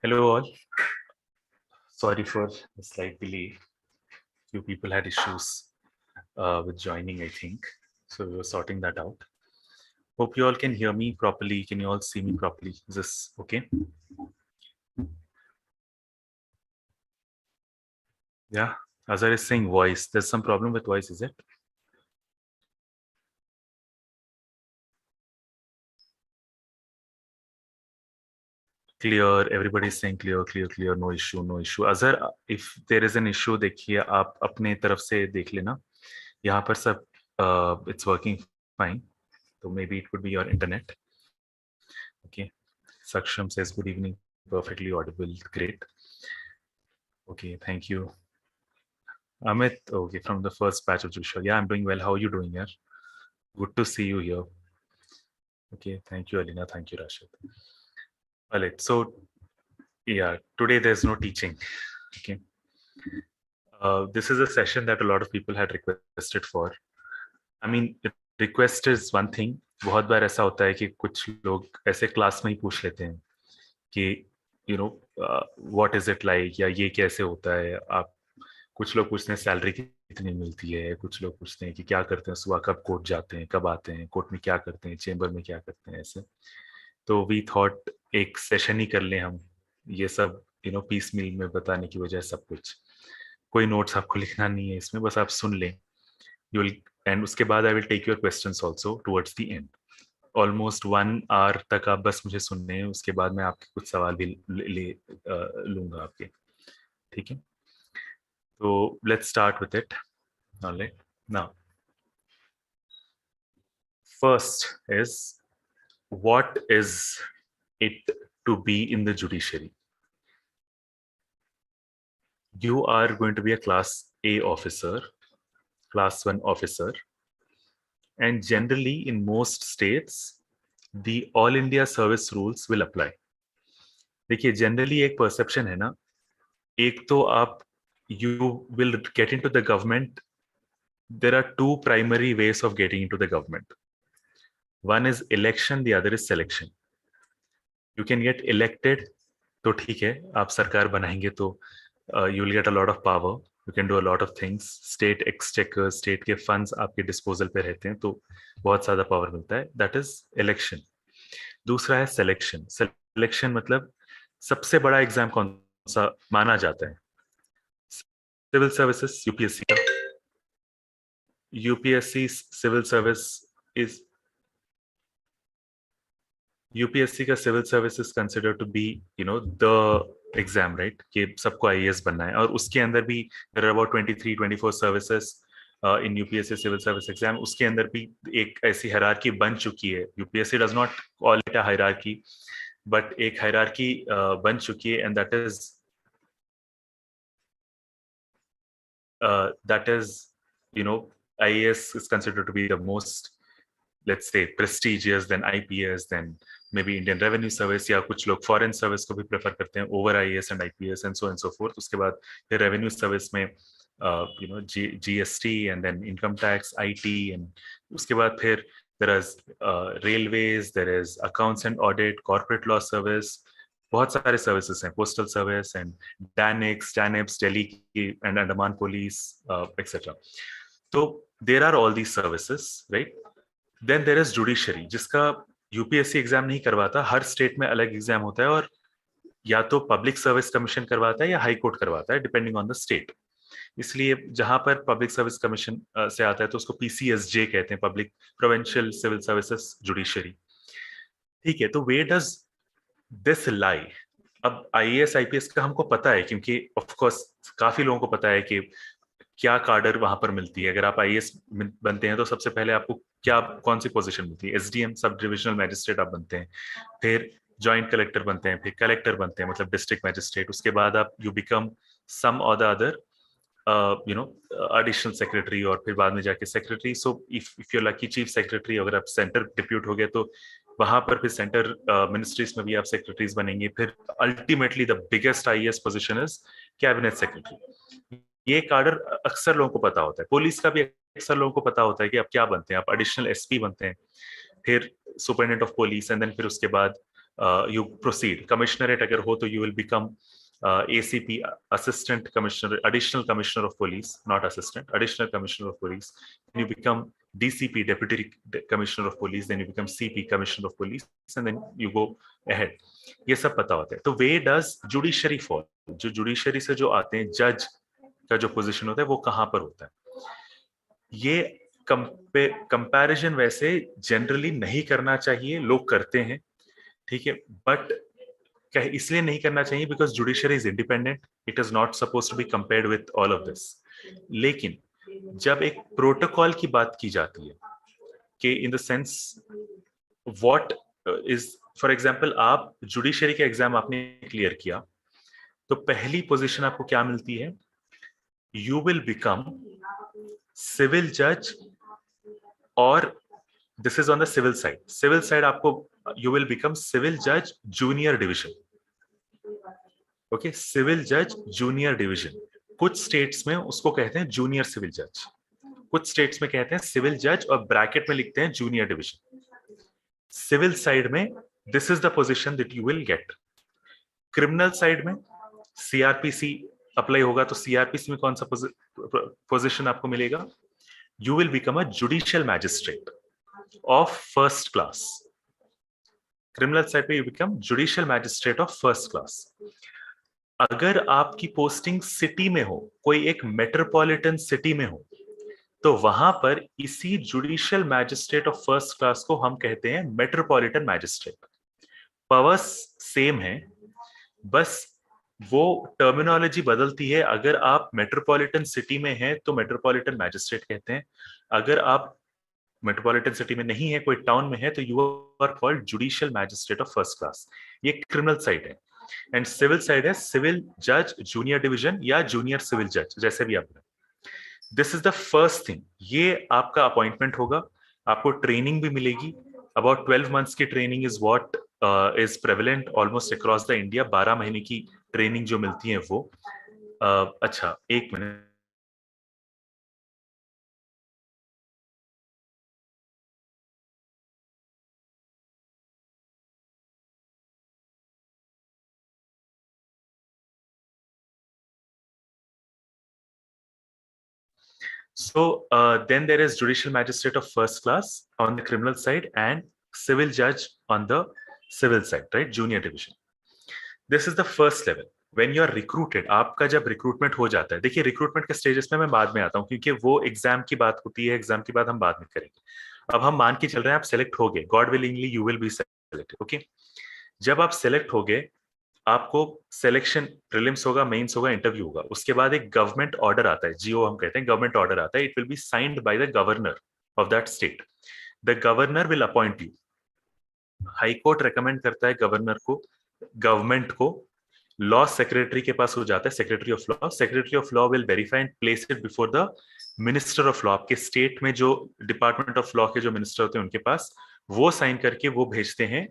Hello all. Sorry for the slight delay. Few people had issues with joining, I think. So we were sorting that out. Hope you all can hear me properly. Can you all see me properly? Is this okay? Yeah. Azhar is saying voice. There's some problem with voice, is it? Clear. Everybody's saying clear, clear, clear. No issue, no issue. Azhar, if there is an issue, देखिए आप अपने तरफ से देख लेना. यहाँ पर सब it's working fine. So maybe it could be your internet. Okay. Saksham says good evening. Perfectly audible. Great. Okay, thank you. Amit, okay, from the first batch of Joshua. Yeah, I'm doing well. How are you doing here? Good to see you here. Okay, thank you, Alina. Thank you, Rashid. All right, so yeah, today there's no teaching. Okay. This is a session that a lot of people had requested for. I mean, request is one thing. बहुत बार ऐसा होता है कि कुछ लोग ऐसे class में ही पूछ लेते हैं कि you know what is it like, या ये कैसे होता है. आप कुछ लोग पूछते हैं सैलरी कितनी मिलती है, कुछ लोग पूछते हैं कि क्या करते हैं सुबह, कब कोर्ट जाते हैं, कब आते हैं, कोर्ट में क्या करते हैं, चेंबर में क्या करते हैं, ऐसे. तो वी थॉट एक सेशन ही कर लें हम, ये सब पीस मील में बताने की वजह सब कुछ. कोई नोट्स आपको लिखना नहीं है इसमें, बस आप सुन लें. यू विल, एंड उसके बाद I will take your questions also towards the end. Almost 1 hour तक आप बस मुझे सुनने हैं, उसके बाद मैं आपके कुछ सवाल भी लूंगा आपके. ठीक है, तो let's start with it. Alright, now first is, what is it to be in the judiciary? You are going to be a class A officer, class 1 officer, and generally in most states the all India service rules will apply. देखिए, generally एक perception है ना, एक तो आप you will get into the government. There are two primary ways of getting into the government. One is election, the other is selection. You can get elected, तो ठीक है, आप सरकार बनाएंगे तो you will get a lot of power. You can do a lot of things. State exchequer, state के funds आपके disposal पे रहते हैं, तो बहुत ज़्यादा power मिलता है. That is election. दूसरा है selection. Selection मतलब सबसे बड़ा एग्जाम कौन सा माना जाता है? सिविल सर्विसेज, यूपीएससी का. UPSC civil service is UPSC का civil service is consider to be the exam, right, कि सबको आईएएस बनना है. और उसके अंदर भी there are about 23-24 services in UPSC civil service exam. उसके अंदर भी एक ऐसी हायरार्की बन चुकी है. UPSC does not call it a hierarchy, but एक हायरार्की बन चुकी है, and that is, IAS is considered to be the most, let's say, prestigious, then IPS, then maybe Indian Revenue Service, या कुछ लोग Foreign Service को भी prefer करते हैं over IAS and IPS and so on and so forth. उसके बाद फिर Revenue Service में GST and then Income Tax, IT, and उसके बाद फिर there is Railways, there is Accounts and Audit, Corporate Law Service, बहुत सारे सर्विसेज हैं, postal service and DANICS, DANIPS, Delhi की एंड अंडमान पुलिस, एक्सेट्रा. तो there are all these services, right. Then there is judiciary, जिसका UPSC exam नहीं करवाता. हर state में अलग एग्जाम होता है, और या तो पब्लिक सर्विस कमीशन करवाता है या हाई कोर्ट करवाता है, डिपेंडिंग ऑन द स्टेट. इसलिए जहां पर पब्लिक सर्विस कमीशन से आता है तो उसको पीसीएसजे कहते हैं, public provincial civil services judiciary. ठीक है, तो वेयर डज दिस लाई? अब आईएएस आईपीएस का हमको पता है, क्योंकि ऑफ कोर्स काफी लोगों को पता है कि क्या कार्डर वहां पर मिलती है. अगर आप आईएएस बनते हैं तो सबसे पहले आपको क्या, कौन सी पोजीशन मिलती है? एसडीएम, सब डिविजनल मैजिस्ट्रेट आप बनते हैं, फिर जॉइंट कलेक्टर बनते हैं, फिर कलेक्टर बनते हैं, मतलब डिस्ट्रिक्ट मैजिस्ट्रेट. उसके बाद आप यू बिकम सम और द अदर एडिशनल सेक्रेटरी, और फिर बाद में जाके secretary. So if you lucky chief secretary, अगर आप सेंटर डिप्यूट हो गए तो वहां पर फिर सेंटर मिनिस्ट्रीज में भी आप सेक्रेटरीज बनेंगे. फिर ultimately the biggest IAS position is cabinet secretary. ये कार्डर अक्सर लोगों को पता होता है. पुलिस का भी अक्सर लोगों को पता होता है कि आप क्या बनते हैं. आप एडिशनल एसपी बनते हैं, फिर superintendent of police, and then फिर उसके बाद you proceed. Commissionerate अगर हो तो you will become ACP, Assistant Commissioner, Additional Commissioner of Police, not Assistant, Additional Commissioner of Police. Then you become DCP, Deputy Commissioner of Police. Then you become CP, Commissioner of Police, and then you go ahead. ये सब पता होता है. तो where does judiciary fall? जो judiciary से जो आते हैं, जज का जो पोजीशन होता है वो कहां पर होता है? ये कंपैरिजन वैसे जनरली नहीं करना चाहिए, लोग करते हैं, ठीक है, बट इसलिए नहीं करना चाहिए because judiciary is independent, it is not suppose to be compared with all of this. लेकिन जब एक प्रोटोकॉल की बात की जाती है कि in the sense what is, for example आप जुडिशरी का एग्जाम आपने क्लियर किया तो पहली पोजीशन आपको क्या मिलती है? यू विल बिकम सिविल जज, और this is on the civil side. Civil side आपको यू विल बिकम सिविल जज जूनियर डिवीजन. ओके, सिविल जज जूनियर डिवीजन. कुछ स्टेट्स में उसको कहते हैं जूनियर सिविल जज, कुछ स्टेट्स में कहते हैं सिविल जज और ब्रैकेट में लिखते हैं जूनियर डिवीजन. सिविल साइड में this is the position that you will get. Criminal side में सीआरपीसी अप्लाई होगा तो सीआरपीसी में कौन सा पोजीशन आपको मिलेगा? You will become a judicial magistrate of first class. Criminal side पे you become judicial magistrate of first class. अगर आपकी पोस्टिंग सिटी में हो, कोई एक मेट्रोपॉलिटन सिटी में हो, तो वहां पर इसी judicial magistrate of first class को हम कहते हैं मेट्रोपॉलिटन मैजिस्ट्रेट. पावर्स सेम है, बस वो टर्मिनोलॉजी बदलती है. अगर आप मेट्रोपॉलिटन सिटी में हैं तो मेट्रोपॉलिटन मैजिस्ट्रेट कहते हैं, अगर आप मेट्रोपॉलिटन सिटी में नहीं है, कोई टाउन में है, तो you are called judicial magistrate of first class. ये क्रिमिनल साइड है. एंड सिविल साइड है सिविल जज जूनियर डिवीजन या जूनियर सिविल जज, जैसे भी आपने. This is the first thing. ये आपका अपॉइंटमेंट होगा, आपको ट्रेनिंग भी मिलेगी. अबाउट 12 months की training is what is prevalent almost across the India. 12 महीने की ट्रेनिंग जो मिलती है वो. अच्छा, एक minute. So then there is judicial magistrate of first class on the criminal side and civil judge on the civil side, right? Junior division. This is the first level. When you are recruited, आपका जब recruitment हो जाता है, देखिए recruitment के stages में मैं बाद में आता हूँ क्योंकि वो एग्जाम की बात होती है, एग्जाम की बात हम बाद में करेंगे. अब हम मान के चल रहे हैं आप सेलेक्ट हो गए, God willingly you will be selected. Okay, जब आप सेलेक्ट हो गए, आपको सिलेक्शन प्रीलिम्स होगा, मेंस होगा, इंटरव्यू होगा. उसके बाद एक गवर्नमेंट ऑर्डर आता है, जीओ हम कहते हैं, गवर्नमेंट ऑर्डर आता है. It will be signed by the governor of that state. The governor will appoint you. High court recommend करता है गवर्नर को, गवर्नमेंट को. लॉ सेक्रेटरी के पास हो जाता है, secretary of law. Secretary of law will verify and place it before the minister of law. आपके state में जो डिपार्टमेंट ऑफ लॉ के जो मिनिस्टर होते हैं उनके पास, वो साइन करके वो भेजते हैं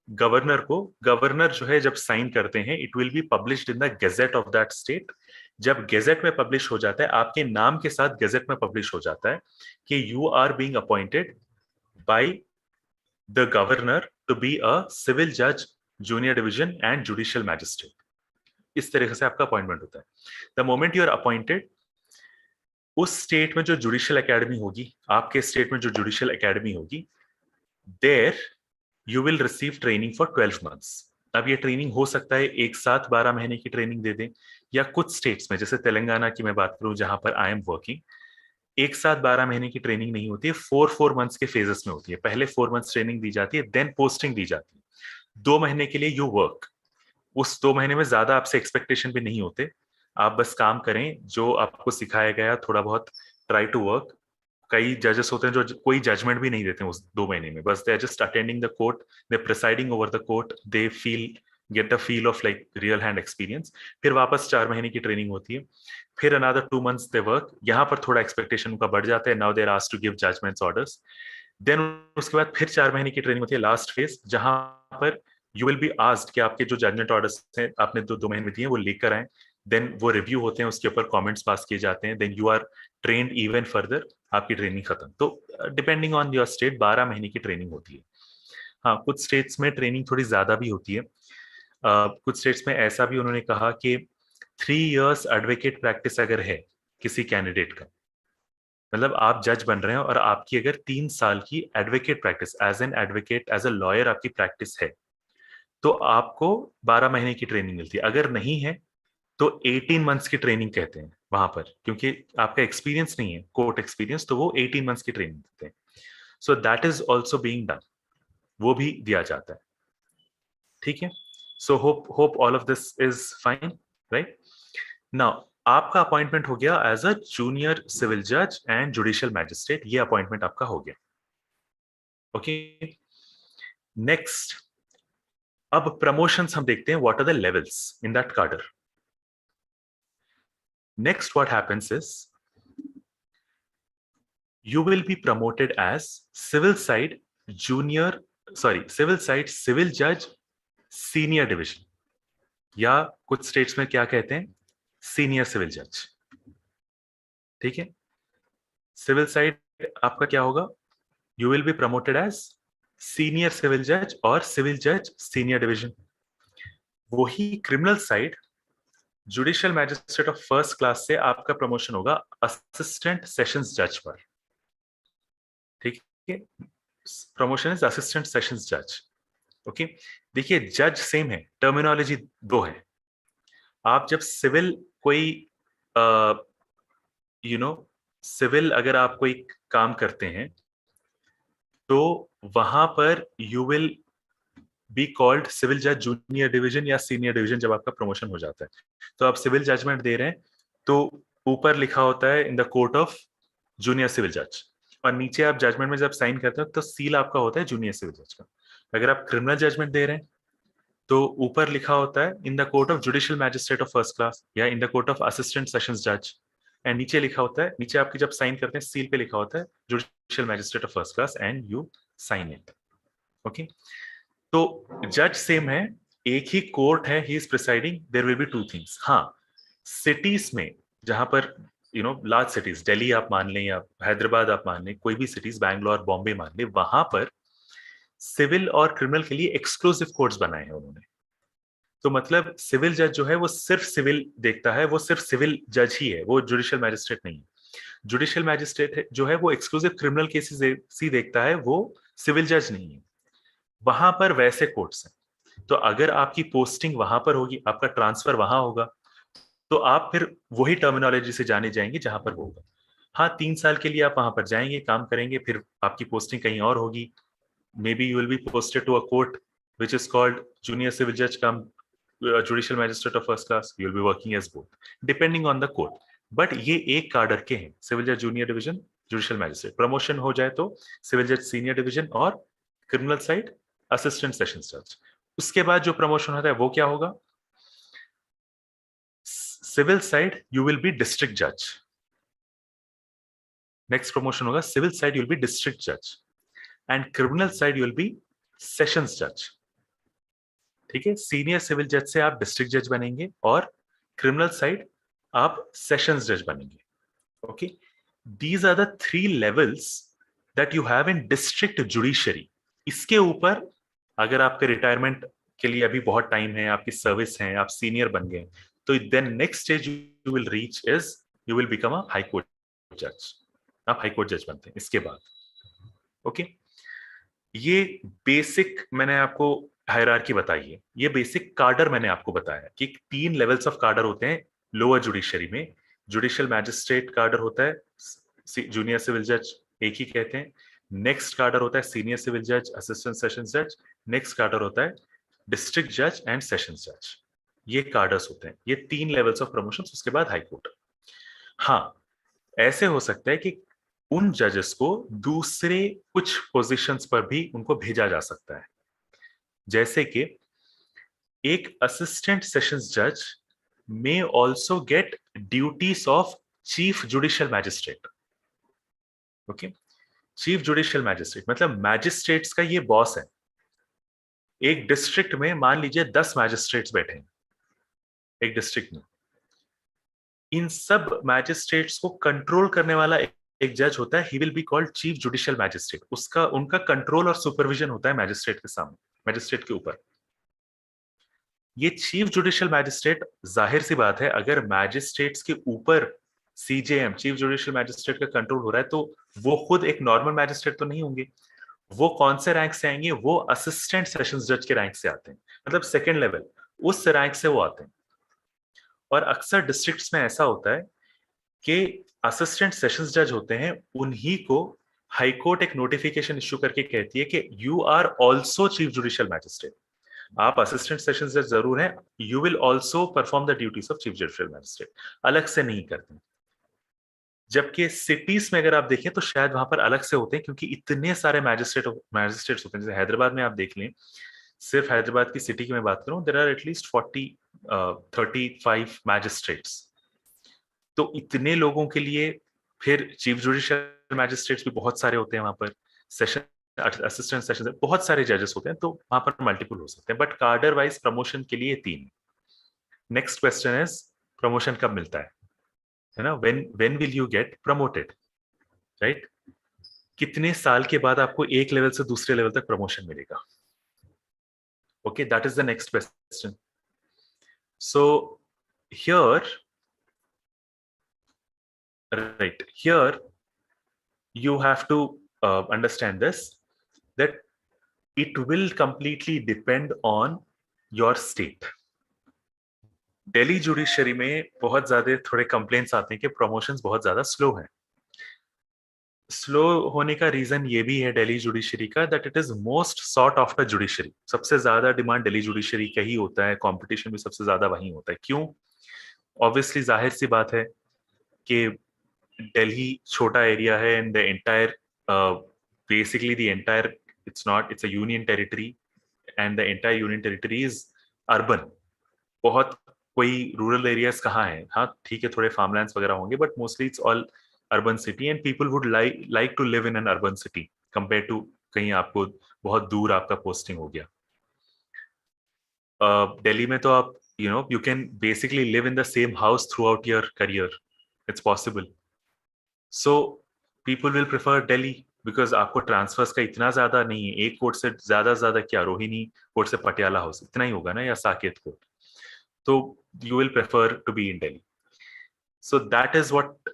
गवर्नर को. गवर्नर जो है जब साइन करते हैं, it will be published in the gazette of that state. जब गेजेट में पब्लिश हो जाता है, आपके नाम के साथ गेजेट में पब्लिश हो जाता है कि you are being appointed by the governor to be a civil जज junior division and judicial magistrate. इस तरीके से आपका अपॉइंटमेंट होता है. The moment you are appointed, उस स्टेट में जो जुडिशियल एकेडमी होगी, आपके स्टेट में जो जुडिशियल एकेडमी होगी, there you will receive training for 12 months. अब ये ट्रेनिंग हो सकता है एक साथ 12 महीने की ट्रेनिंग दे दें, या कुछ स्टेट्स में जैसे तेलंगाना की मैं बात करूं जहां पर आई एम वर्किंग, एक साथ 12 महीने की ट्रेनिंग नहीं होती है, 4 मंथ्स के फेजेस में होती है. पहले 4 मंथ्स ट्रेनिंग दी जाती है, देन पोस्टिंग दी जाती है. 2 महीने के लिए यू वर्क. उस 2 महीने में ज्यादा आपसे एक्सपेक्टेशन भी नहीं होते, आप बस काम करें जो आपको सिखाया गया, थोड़ा बहुत ट्राई टू वर्क. कई जजेस होते हैं जो कोई जजमेंट भी नहीं देते हैं उस 2 महीने में, बस they are just attending the court, they presiding over the court, they feel get the feel of like real hand experience. फिर वापस 4 महीने की ट्रेनिंग होती है, फिर अनदर 2 मंथ्स दे वर्क. यहाँ पर थोड़ा एक्सपेक्टेशन उनका बढ़ जाता है. Now they are asked to give judgments, orders. Then उसके बाद फिर 4 महीने की ट्रेनिंग होती है, लास्ट फेज, जहां पर यू विल बी आस्क्ड कि आपके जो जजमेंट ऑर्डर्स हैं आपने 2 महीने में दिए वो लेकर आए. देन वो रिव्यू होते हैं, उसके ऊपर कमेंट्स पास किए जाते हैं. Then you are trained even further, आपकी ट्रेनिंग खत्म. तो डिपेंडिंग ऑन योर स्टेट 12 महीने की ट्रेनिंग होती है. हाँ, कुछ स्टेट्स में ट्रेनिंग थोड़ी ज्यादा भी होती है। कुछ स्टेट्स में ऐसा भी उन्होंने कहा कि 3 years एडवोकेट प्रैक्टिस अगर है किसी कैंडिडेट का, मतलब आप जज बन रहे हैं और आपकी अगर 3 साल की advocate practice, as an advocate, as a lawyer आपकी प्रैक्टिस है, तो आपको 12 महीने की ट्रेनिंग मिलती है। अगर नहीं है तो 18 months की ट्रेनिंग कहते हैं वहां पर, क्योंकि आपका एक्सपीरियंस नहीं है, कोर्ट एक्सपीरियंस, तो वो 18 months की ट्रेनिंग देते हैं। सो that is also being done, वो भी दिया जाता है। ठीक है, so hope all of this is fine, right? Now आपका अपॉइंटमेंट हो गया एज अ जूनियर सिविल जज एंड जुडिशियल मैजिस्ट्रेट, ये अपॉइंटमेंट आपका हो गया। ओके, नेक्स्ट, अब प्रमोशंस हम देखते हैं, what are the levels in that cadre. Next what happens is you will be promoted as civil side junior, civil side civil judge senior division, या कुछ स्टेट्स में क्या कहते हैं, सीनियर सिविल जज। ठीक है, सिविल साइड आपका क्या होगा, you will be promoted as senior civil जज और सिविल जज सीनियर डिवीजन। वही criminal side judicial magistrate of first class से आपका प्रमोशन होगा असिस्टेंट सेशंस जज पर। ठीक है, प्रमोशन इज असिस्टेंट सेशंस जज। ओके, देखिए जज सेम है, टर्मिनोलॉजी दो है। आप जब सिविल कोई सिविल अगर आप कोई काम करते हैं तो वहां पर you will be called civil जज जूनियर डिवीजन या सीनियर डिवीजन जब आपका प्रमोशन हो जाता है। तो आप सिविल जजमेंट दे रहे हैं तो ऊपर लिखा होता है in the court of junior civil जज, और नीचे आप जजमेंट में जब साइन करते हो तो सील आपका होता है जूनियर सिविल जज का। अगर आप क्रिमिनल जजमेंट दे रहे हैं तो ऊपर लिखा होता है in the court of judicial magistrate of first class या in the court of assistant sessions जज, एंड नीचे लिखा होता है, नीचे आपकी जब साइन करते हैं सील पे लिखा होता है judicial magistrate of first class and you sign it. Okay, तो जज सेम है, एक ही कोर्ट है, he is presiding, there will be two things. हाँ, सिटीज में जहां पर लार्ज सिटीज, दिल्ली आप मान लें या हैदराबाद आप मान लें, कोई भी सिटीज, बैंगलोर बॉम्बे मान लें, वहां पर सिविल और क्रिमिनल के लिए एक्सक्लूसिव कोर्ट्स बनाए हैं उन्होंने। तो मतलब सिविल जज जो है वो सिर्फ सिविल देखता है, वो सिर्फ सिविल जज ही है, वो जुडिशियल मैजिस्ट्रेट नहीं है। जुडिशियल मैजिस्ट्रेट जो है वो एक्सक्लूसिव क्रिमिनल केसेस ही देखता है, वो सिविल जज नहीं है। वहां पर वैसे कोर्ट्स हैं, तो अगर आपकी पोस्टिंग वहां पर होगी, आपका ट्रांसफर वहां होगा, तो आप फिर वही टर्मिनोलॉजी से जाने जाएंगे जहां पर होगा। हाँ, 3 साल के लिए आप वहां पर जाएंगे, काम करेंगे, फिर आपकी पोस्टिंग कहीं और होगी। Maybe you will be posted to a court which is called junior civil जज cum judicial magistrate of first class, you will be working as both depending on the court. But ये एक cadre के हैं, civil जज junior division, judicial magistrate. Promotion हो जाए तो civil जज सीनियर डिवीजन और क्रिमिनल साइड असिस्टेंट सेशंस जज। उसके बाद जो प्रमोशन होता है वो क्या होगा, civil side you will B district जज। नेक्स्ट प्रमोशन होगा civil side you will B district जज and criminal side you will B sessions जज। ठीक है, सीनियर सिविल जज से आप डिस्ट्रिक्ट जज बनेंगे और क्रिमिनल साइड आप सेशंस जज बनेंगे। Okay, these are the 3 levels that you have in district judiciary. इसके ऊपर अगर आपके रिटायरमेंट के लिए अभी बहुत टाइम है, आपकी सर्विस है, आप सीनियर बन गए, तो then next stage you will reach is you will become a high court जज। आप हाई कोर्ट जज बनते हैं इसके बाद। ओके, ये बेसिक मैंने आपको हायरार्की बताई है, ये बेसिक कार्डर मैंने आपको बताया कि 3 लेवल्स ऑफ कार्डर होते हैं लोअर जुडिशरी में। जुडिशियल मैजिस्ट्रेट कार्डर होता है, जूनियर सिविल जज एक ही कहते हैं। नेक्स्ट कार्डर होता है सीनियर सिविल जज, असिस्टेंट सेशंस जज। नेक्स्ट कार्डर होता है डिस्ट्रिक्ट जज एंड सेशंस जज। ये कार्डर्स होते हैं, ये 3 लेवल्स ऑफ प्रमोशन, उसके बाद हाईकोर्ट। हाँ, ऐसे हो सकता है कि उन जजेस को दूसरे कुछ पोजीशंस पर भी उनको भेजा जा सकता है, जैसे कि एक असिस्टेंट सेशंस जज may also get duties of chief judicial magistrate. Okay, chief judicial magistrate मतलब मैजिस्ट्रेट्स का ये बॉस है। एक डिस्ट्रिक्ट में मान लीजिए 10 मैजिस्ट्रेट्स बैठे हैं एक डिस्ट्रिक्ट में, इन सब मैजिस्ट्रेट्स को कंट्रोल करने वाला एक जज होता है, he will be called chief judicial magistrate. उसका उनका कंट्रोल और सुपरविजन होता है मैजिस्ट्रेट के सामने, मैजिस्ट्रेट के ऊपर। ये चीफ जुडिशियल मैजिस्ट्रेट, जाहिर सी बात है, अगर मैजिस्ट्रेट्स के ऊपर सीजेएम चीफ जुडिशियल मैजिस्ट्रेट का कंट्रोल हो रहा है, तो वो खुद एक नॉर्मल मैजिस्ट्रेट तो नहीं होंगे। वो कौन से रैंक से आएंगे? वो असिस्टेंट सेशंस जज के रैंक से आते हैं, मतलब सेकंड लेवल, उस रैंक से वो आते हैं। और अक्सर डिस्ट्रिक्ट्स में ऐसा होता है कि असिस्टेंट सेशंस जज होते हैं, उन्हीं को हाई कोर्ट एक नोटिफिकेशन इश्यू करके कहती है कि you are also chief judicial magistrate. आप असिस्टेंट सेशंस जज जरूर हैं, you will also perform the duties of chief judicial magistrate, अलग से नहीं करते। जबकि सिटीज में अगर आप देखें तो शायद वहां पर अलग से होते हैं, क्योंकि इतने सारे मैजिस्ट्रेट्स होते हैं। जैसे हैदराबाद में आप देख लें, सिर्फ हैदराबाद की सिटी की मैं बात करूं, देयर आर एटलीस्ट 35 मैजिस्ट्रेट्स। तो इतने लोगों के लिए फिर चीफ जुडिशियल मैजिस्ट्रेट्स भी बहुत सारे होते हैं वहां पर, सेशन असिस्टेंट सेशन बहुत सारे जजेस होते हैं, तो वहां पर मल्टीपल हो सकते हैं, बट कार्डर वाइज प्रमोशन के लिए 3। नेक्स्ट क्वेश्चन इज, प्रमोशन कब मिलता है ना? When will you get promoted, right? कितने साल के बाद आपको एक लेवल से दूसरे लेवल तक प्रमोशन मिलेगा? Okay, that is the next question. So here, right here, you have to understand this, that it will completely depend on your state. Delhi judiciary में बहुत ज्यादा थोड़े कंप्लेंट्स आते हैं कि प्रमोशंस बहुत ज्यादा स्लो हैं। स्लो होने का रीजन ये भी है दिल्ली जुडिशरी का, that it is most sought after judiciary. सबसे ज्यादा डिमांड दिल्ली जुडिशरी का ही होता है, कंपटीशन भी सबसे ज्यादा वहीं होता है। क्यों? ऑब्वियसली जाहिर सी बात है कि दिल्ली छोटा एरिया है, and the entire basically the entire, it's a union territory, and the entire union territory is urban. बहुत कोई रूरल एरियाज कहाँ है? हाँ ठीक है, थोड़े फार्मलैंड्स वगैरह होंगे, but mostly it's all urban city, and people would like to live in an urban city compare to कहीं आपको बहुत दूर आपका पोस्टिंग हो गया। दिल्ली में तो आप you can basically live in the same house through out your career, it's possible. So people will prefer Delhi, because आपको ट्रांसफर्स का इतना ज्यादा नहीं है। एक कोर्ट से ज्यादा क्या, रोहिणी कोर्ट से पटियाला हाउस इतना ही होगा ना, या साकेत कोर्ट, तो you will prefer to be in Delhi. So that is what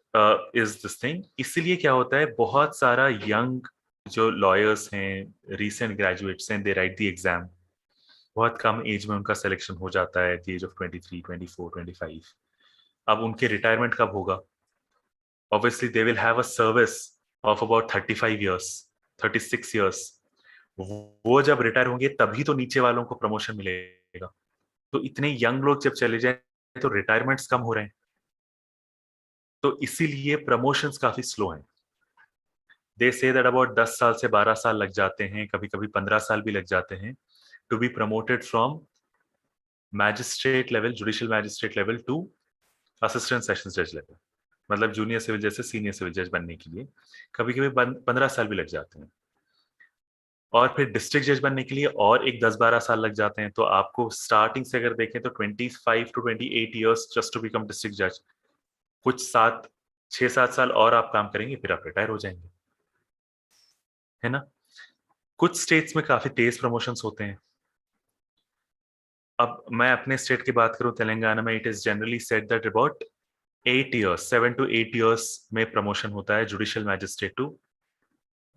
is this thing. इसीलिए क्या होता है, बहुत सारा यंग जो लॉयर्स हैं, रिसेंट ग्रेजुएट्स हैं, दे राइट द एग्जाम, बहुत कम एज में उनका सिलेक्शन हो जाता है, एट द एज ऑफ 23, 24, 25। अब उनके रिटायरमेंट कब होगा? obviously they will have a service of about 35 years, 36 years. वो जब रिटायर होंगे तभी तो नीचे वालों को प्रमोशन मिलेगा। तो इतने यंग लोग जब चले जाए तो रिटायरमेंट्स कम हो रहे हैं, तो इसीलिए प्रमोशंस काफी स्लो हैं। दे से दैट अबाउट 10 साल से 12 साल लग जाते हैं, कभी कभी 15 साल भी लग जाते हैं, to be promoted from magistrate level, judicial magistrate level to assistant sessions जज लेवल। मतलब जूनियर सिविल जज से सीनियर सिविल जज बनने के लिए कभी कभी 15 साल भी लग जाते हैं, और फिर डिस्ट्रिक्ट जज बनने के लिए और एक 10-12 साल लग जाते हैं। तो आपको स्टार्टिंग से अगर देखें तो 25 to 28 years just to become district जज। कुछ 6-7 साल और आप काम करेंगे, फिर आप रिटायर हो जाएंगे, है ना? कुछ स्टेट्स में काफी तेज प्रमोशंस होते हैं। अब मैं अपने स्टेट की बात करूं, तेलंगाना में it is generally said that about 8 years, 7 to 8 years में प्रमोशन होता है judicial magistrate to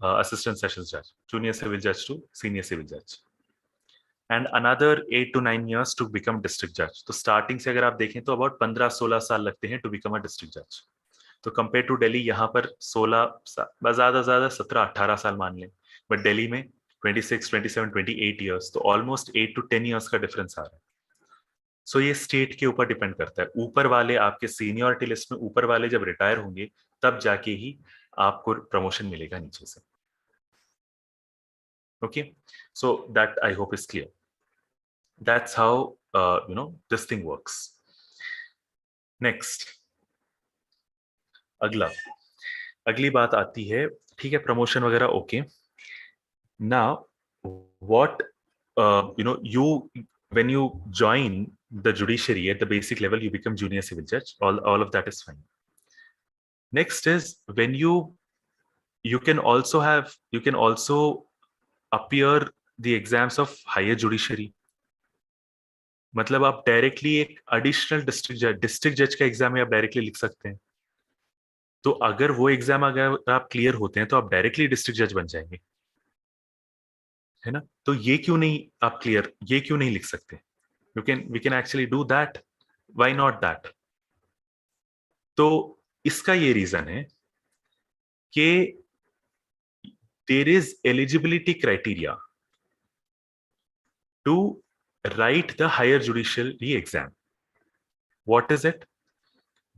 assistant sessions judge, junior civil judge to senior civil judge, and another 8 to 9 years to become district judge. तो starting से अगर आप देखें तो about 15-16 साल लगते हैं टू बिकम अ डिस्ट्रिक्ट जज। तो कंपेयर टू दिल्ली, यहाँ पर 16 ज्यादा 17-18 साल मान लें, बट दिल्ली में 26, 27, 28 ईयर्स, तो ऑलमोस्ट 8 to 10 ईयर्स का डिफरेंस आ रहा है। सो ये स्टेट के ऊपर डिपेंड करता है। ऊपर वाले आपके सीनियरिटी लिस्ट में ऊपर वाले जब रिटायर होंगे तब जाके ही आपको प्रमोशन मिलेगा नीचे से। Okay, so that I hope is clear. That's how this thing works. Next, अगली बात आती है, ठीक है, प्रमोशन वगैरह okay. Now what you, when you join the judiciary at the basic level, you become junior civil judge, all of that is fine. Next is when you can also appear the exams of higher judiciary. मतलब आप directly एक additional district जज का exam आप directly लिख सकते हैं. तो अगर वो एग्जाम अगर आप क्लियर होते हैं तो आप डायरेक्टली डिस्ट्रिक्ट जज बन जाएंगे, है ना. तो ये क्यों नहीं लिख सकते. We can actually do that. Why not that. तो इसका ये रीजन है कि there is eligibility criteria to write the higher judiciary exam. What is it.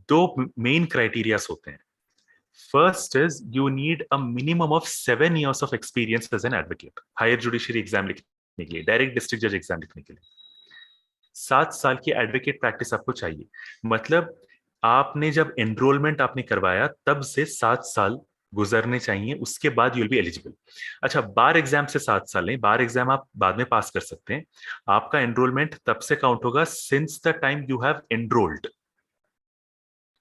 दो मेन क्राइटेरियाज होते हैं. First is you need a minimum of 7 years of experience as an advocate. Higher judiciary exam लिखने के लिए, direct district जज exam लिखने के लिए 7 साल की एडवोकेट प्रैक्टिस आपको चाहिए. मतलब आपने जब एनरोलमेंट आपने करवाया तब से 7 साल गुजरने चाहिए, उसके बाद यू विल बी एलिजिबल. अच्छा, बार एग्जाम से 7 साल नहीं, बार एग्जाम आप बाद में पास कर सकते हैं. आपका एनरोलमेंट तब से काउंट होगा since the time you have enrolled.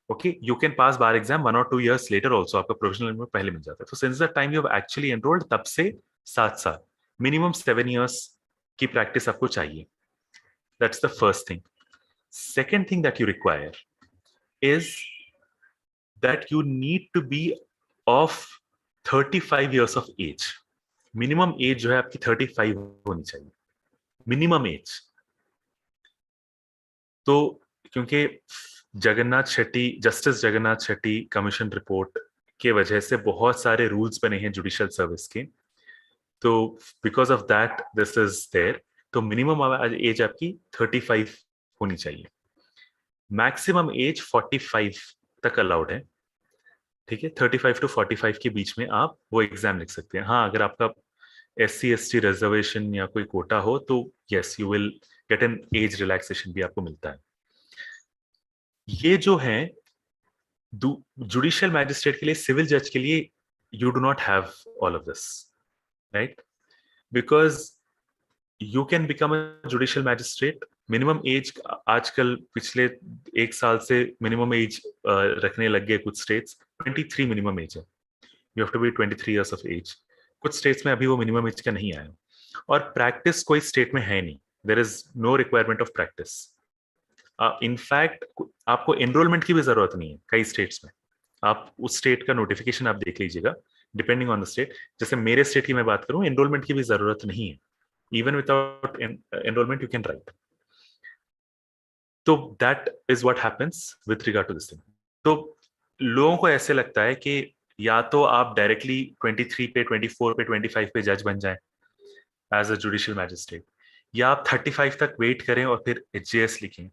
Okay, you can pass bar exam 1 or 2 years later also. आपका प्रोविजनल में पहले मिल जाता है. तो since the time you have actually enrolled, तब से 7 साल, मिनिमम 7 years की प्रैक्टिस आपको चाहिए. That's the first thing. Second thing that you require is that you need to be of 35 years of age. Minimum age जो है आपकी 35 होनी चाहिए, मिनिमम एज. तो क्योंकि justice Jagannath Shetty commission report के वजह से बहुत सारे रूल्स बने हैं जुडिशियल सर्विस के. तो because of that this is there. तो मिनिमम एज आपकी 35 होनी चाहिए. मैक्सिमम एज 45 तक अलाउड है. ठीक है, 35 to 45 के बीच में आप वो एग्जाम लिख सकते हैं. हाँ, अगर आपका SC ST रिजर्वेशन या कोई कोटा हो तो yes you will get an age relaxation भी आपको मिलता है. ये जो है जुडिशियल मैजिस्ट्रेट के लिए, सिविल जज के लिए, you do not have all of this, right. Because you can become a judicial magistrate. Minimum age आजकल पिछले 1 साल से मिनिमम एज रखने लग गए कुछ स्टेट्स. 23 मिनिमम एज है. You have to be 23 years of age. कुछ स्टेट्स में अभी वो मिनिमम एज का नहीं आया. और प्रैक्टिस कोई स्टेट में है नहीं. There is no requirement of practice. In fact आपको एनरोलमेंट की भी जरूरत नहीं है कई स्टेट्स में. आप उस स्टेट का नोटिफिकेशन आप देख लीजिएगा, डिपेंडिंग ऑन द स्टेट. जैसे मेरे स्टेट की मैं बात करूं, एनरोलमेंट की भी जरूरत नहीं है. Even without enrolment you can write. तो that is what happens with regard to this thing. तो लोगों को ऐसे लगता है कि या तो आप डायरेक्टली 23 पे, 24 पे, 25 पे जज बन जाएं एज अ जुडिशियल मैजिस्ट्रेट, या आप 35 तक वेट करें और फिर HJS लिखें.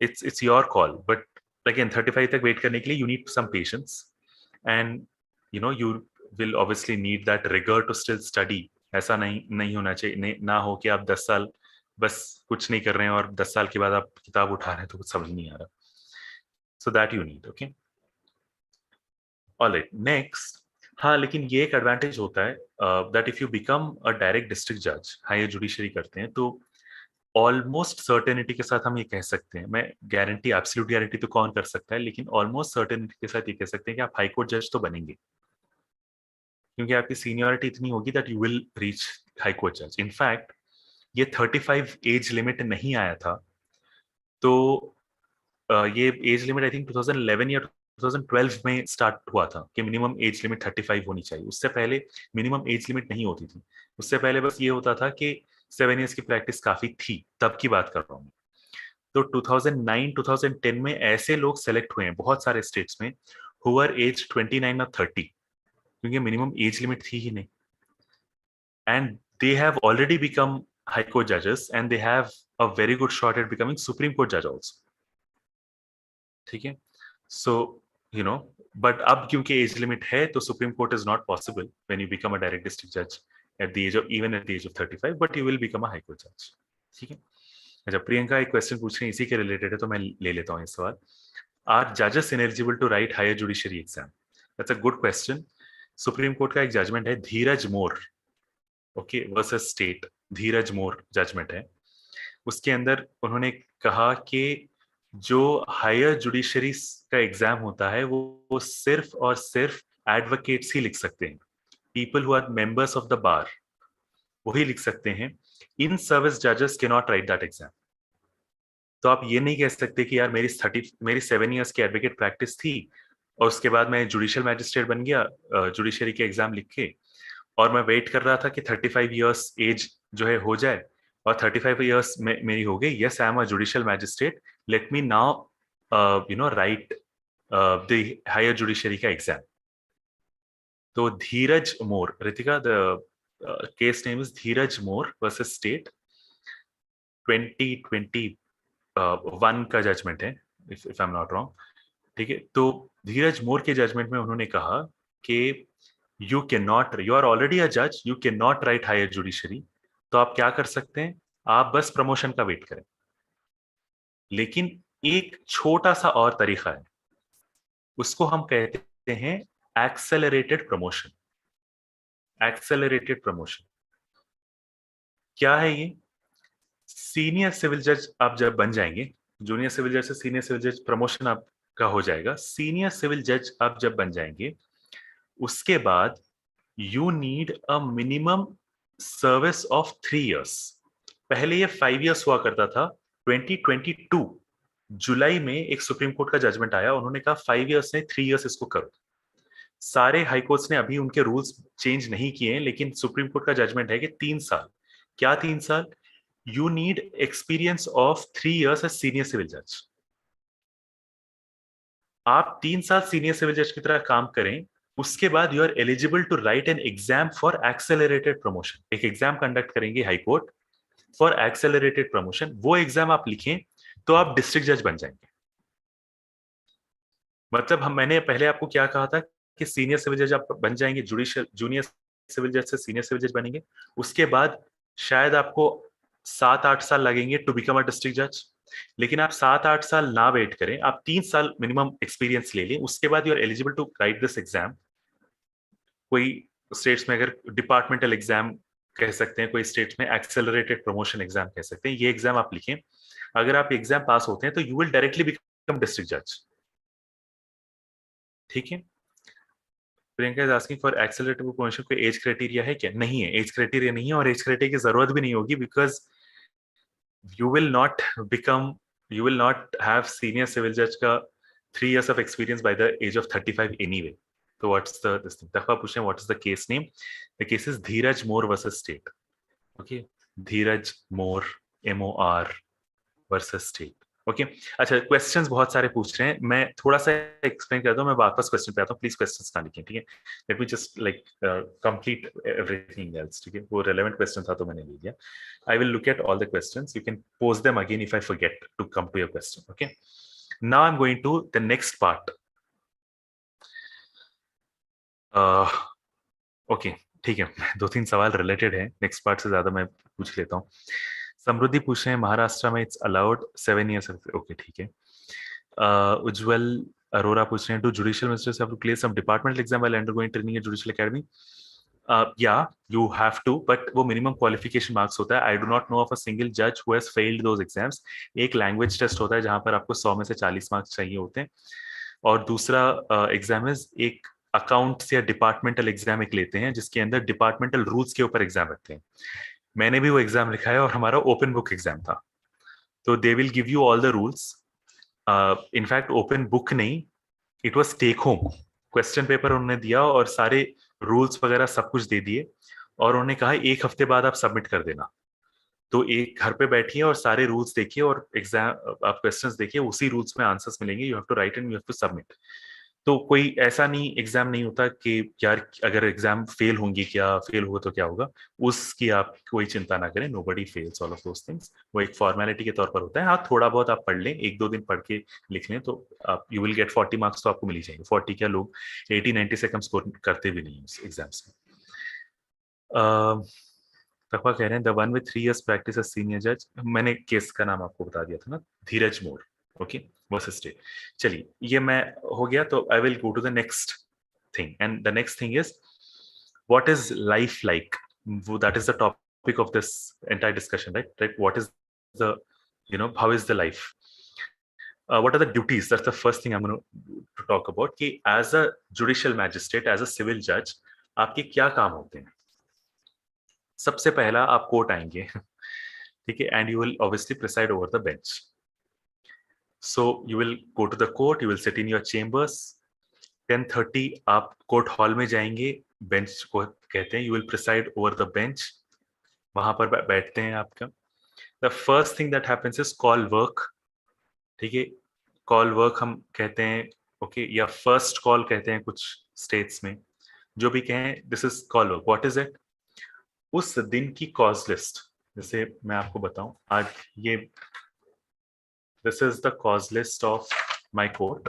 it's your call, but again 35 तक वेट करने के लिए you need some patience, and you will obviously need that rigor to still study. ऐसा नहीं होना चाहिए, ना हो कि आप 10 साल बस कुछ नहीं कर रहे हैं और 10 साल के बाद आप किताब उठा रहे हैं तो कुछ समझ नहीं आ रहा. so that you need. okay, all right, next. हाँ, लेकिन ये एक एडवांटेज होता है that if you become a direct district जज, हायर जुडिशरी करते हैं, तो ऑलमोस्ट सर्टेनिटी के साथ हम ये कह सकते हैं, मैं गारंटी, एब्सोल्यूट गारंटी तो कौन कर सकता है, लेकिन ऑलमोस्ट सर्टेनिटी के साथ ये कह सकते हैं कि आप हाई कोर्ट जज तो बनेंगे, क्योंकि आपकी सीनियरिटी इतनी होगी that you will reach high court जज. इनफैक्ट ये 35 एज लिमिट नहीं आया था, तो ये एज लिमिट आई थिंक 2011 या 2012 में स्टार्ट हुआ था कि मिनिमम एज लिमिट 35 होनी चाहिए. उससे पहले मिनिमम एज लिमिट नहीं होती थी. उससे पहले बस ये होता था कि 7 years की प्रैक्टिस काफी थी, तब की बात कर रहा हूँ. तो 2009-2010 में ऐसे लोग सेलेक्ट हुए हैं बहुत सारे स्टेट्स में who were aged 29 or 30, क्योंकि मिनिमम एज लिमिट थी ही नहीं. And they have already become high court judges and they have a very good shot at becoming Supreme Court judge also. ठीक है, सो बट अब क्योंकि as limit है तो supreme court is not possible when you become a direct district जज at the age of, even at the age of 35, but you will become a high court जज. ठीक है. अच्छा, प्रियंका एक क्वेश्चन पूछ रहे हैं, इसी के रिलेटेड है तो मैं ले लेता हूँ ये सवाल. आर जजेस ineligible to write higher judiciary exam? That's a good question. Supreme court का एक जजमेंट है धीरज मोर, okay, versus state, Dheeraj Mor judgment है. उसके अंदर उन्होंने कहा कि जो हायर जुडिशरी का एग्जाम होता है वो सिर्फ और सिर्फ एडवोकेट्स ही लिख सकते हैं, people who are members of the bar वही लिख सकते हैं। इन सर्विस जजेस के नॉट राइट दैट एग्जाम। तो आप ये नहीं कह सकते कि यार मेरी 7 इयर्स की एडवोकेट प्रैक्टिस थी और उसके बाद मैं जुडिशियल मैजिस्ट्रेट बन गया जुडिशरी के एग्जाम लिख के, और मैं वेट कर रहा था कि 35 इयर्स एज जो है हो जाए, और 35 इयर्स में मेरी हो गई, yes I am a judicial magistrate, let me now write the higher judiciary का एग्जाम। तो Dheeraj More, Ritika, the case name is Dheeraj More versus state, 2021 का जजमेंट है, if I am not wrong. ठीक है, तो धीरज मोर के जजमेंट में उन्होंने कहा कि यू आर ऑलरेडी अ जज, you can not write higher judiciary. तो आप क्या कर सकते हैं, आप बस प्रमोशन का वेट करें। लेकिन एक छोटा सा और तरीका है, उसको हम कहते हैं एक्सेलरेटेड प्रमोशन। एक्सेलरेटेड प्रमोशन क्या है ये? सीनियर सिविल जज आप जब बन जाएंगे, जूनियर सिविल जज से सीनियर सिविल जज प्रमोशन आपका हो जाएगा, सीनियर सिविल जज आप जब बन जाएंगे उसके बाद you need a minimum service of 3 years. पहले ये 5 इयर्स हुआ करता था। 2022 जुलाई में एक सुप्रीम कोर्ट का जजमेंट आया, उन्होंने कहा 5 इयर्स नहीं 3 इयर्स इसको करो। सारे हाई कोर्ट्स ने अभी उनके रूल्स चेंज नहीं किए हैं, लेकिन सुप्रीम कोर्ट का जजमेंट है कि 3 साल। क्या 3 साल? You need experience of 3 years as senior civil जज। आप 3 साल सीनियर सिविल जज की तरह काम करें, उसके बाद you are eligible to write an exam for accelerated promotion. एक एग्जाम कंडक्ट करेंगे high court for accelerated promotion, वो एग्जाम आप लिखें तो आप डिस्ट्रिक्ट जज बन जाएंगे। मतलब मैंने पहले आपको क्या कहा था कि सीनियर सिविल जज आप बन जाएंगे, जुडिशियल जूनियर सिविल जज से सीनियर सिविल जज बनेंगे, उसके बाद शायद आपको 7-8 साल लगेंगे टू बिकम अ डिस्ट्रिक्ट जज। लेकिन आप 7-8 साल ना वेट करें, आप 3 साल मिनिमम एक्सपीरियंस ले लें, उसके बाद you are eligible to write this exam. कोई स्टेट्स में अगर डिपार्टमेंटल एग्जाम कह सकते हैं, कोई स्टेट्स में एक्सेलरेटेड प्रमोशन एग्जाम कह सकते हैं, ये एग्जाम आप लिखें। अगर आप एग्जाम पास होते हैं तो you will directly become district जज। ठीक है। Priyanka is asking for accelerated promotion, कोई एज क्राइटेरिया है क्या? नहीं है, एज क्राइटेरिया नहीं है, और एज क्राइटेरिया की जरूरत भी नहीं होगी, because you will not you will not have senior civil judge का 3 years of experience by the age of 35 anyway. So what's the this thing? तकवा पूछे what is the case name? The case is Dheeraj More versus State. Okay, Dheeraj More, MOR versus State. Okay अच्छा, questions बहुत सारे पूछ रहे हैं, मैं थोड़ा सा एक्सप्लेन करता हूँ, मैं वापस क्वेश्चन पे आता हूँ, प्लीज क्वेश्चंस ना लिखें, ठीक है? Let me just like complete everything else, ठीक है? वो रेलेवेंट क्वेश्चन था तो मैंने ले लिया। I will look at all the questions, you can post them again if I forget to come to your question. Okay, now I am going to the next part. Okay ठीक है, 2-3 सवाल related है, next part से ज्यादा मैं पूछ लेता हूँ। समृद्धि पूछ रहे हैं महाराष्ट्र में इट्स अलाउड 7 years। ओके ठीक है। उज्जवल अरोरा पूछ रहे हैं, do judicial magistrates have to clear some departmental exam while undergoing training in judicial academy? या यू हैव टू, बट वो मिनिमम क्वालिफिकेशन मार्क्स होता है। I do not know of a single जज who has failed those exams. एक language test होता है जहां पर आपको 100 में से 40 मार्क्स चाहिए होते हैं, और दूसरा एग्जाम एक अकाउंट्स या डिपार्टमेंटल एग्जाम एक लेते हैं जिसके अंदर डिपार्टमेंटल रूल्स के ऊपर एग्जाम रखते हैं। मैंने भी वो एग्जाम लिखा है और हमारा ओपन बुक एग्जाम था। तो they will give you all the rules, in fact open book नहीं, it was take home question paper उन्होंने दिया और सारे रूल्स वगैरह सब कुछ दे दिए, और उन्होंने कहा 1 हफ्ते बाद आप सबमिट कर देना। तो एक घर पे बैठिए और सारे रूल्स देखिए और एग्जाम आप क्वेश्चंस देखिए, उसी रूल्स में आंसर्स मिलेंगे, you have to write and you have to submit. तो कोई ऐसा नहीं एग्जाम नहीं होता कि यार अगर एग्जाम फेल होंगी, क्या फेल हुआ तो क्या होगा, उसकी आप कोई चिंता ना करें, nobody fails all of those things. वो एक फॉर्मेलिटी के तौर पर होता है। हाँ, थोड़ा बहुत आप पढ़ लें, 1-2 दिन पढ़ के लिख लें, तो आप यू विल गेट 40 मार्क्स तो आपको मिल ही जाएंगे। 40 क्या, लोग 80-90 से कम स्कोर करते भी नहीं एग्जाम्स में। तकवा कह रहे हैं the one with 3 years practice as senior जज, मैंने केस का नाम आपको बता दिया था ना, धीरज मोर। Okay, versus state. चलिए ये मैं हो गया, तो I will go to the next thing, and the next thing is what is life like. That is the topic of this entire discussion, right? What is the, how is the life? what are the duties? That's the first thing I'm going to talk about. कि as a judicial magistrate, as a civil judge, आपके क्या काम होते हैं? सबसे पहला आप court आएंगे, ठीक है, and you will obviously preside over the bench. So you will go to the court, you will sit in your chambers. 10:30 आप कोर्ट हॉल में जाएंगे, बेंच को कहते हैं, you will preside over the bench. वहां पर बैठते हैं आपका. The first thing that happens is call work. ठीक है, कॉल वर्क हम कहते हैं, ओके, या फर्स्ट कॉल कहते हैं कुछ स्टेट्स में, जो भी कहें, this is call work. What is it? उस दिन की कॉज लिस्ट, जैसे मैं आपको बताऊं, आज ये this is the cause list of my court.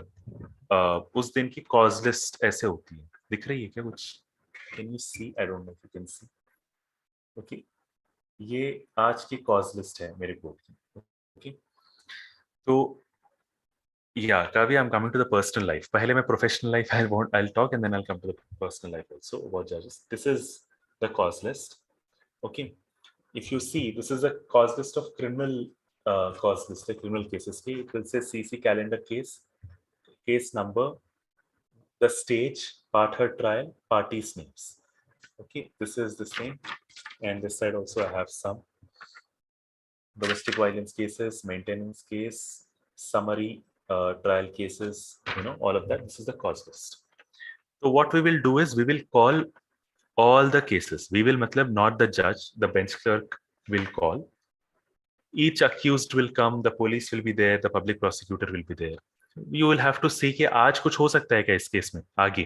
उस दिन की कॉज लिस्ट ऐसे होती है, दिख रही है क्या कुछ? Can you see? I don't know if you can see. Okay, ये आज की कॉज लिस्ट है मेरे कोर्ट की. ओके, तो yeah, Kavi, I'm coming to the personal life. पहले मैं professional life I'll talk, and then I'll come to the personal life also about judges. This is the cause list. Okay, if you see, this is a cause list of criminal cause list, like criminal cases. Okay, it will say CC calendar case, case number, the stage, part heard trial, parties names. Okay, this is the same, and this side also I have some domestic violence cases, maintenance case, summary trial cases, all of that. This is the cause list. So what we will do is we will call all the cases. We will, matlab, not the judge, the bench clerk will call. Each accused will come, the police will be there, the public prosecutor will be there. You will have to see कि आज कुछ हो सकता है क्या इस case में, आगे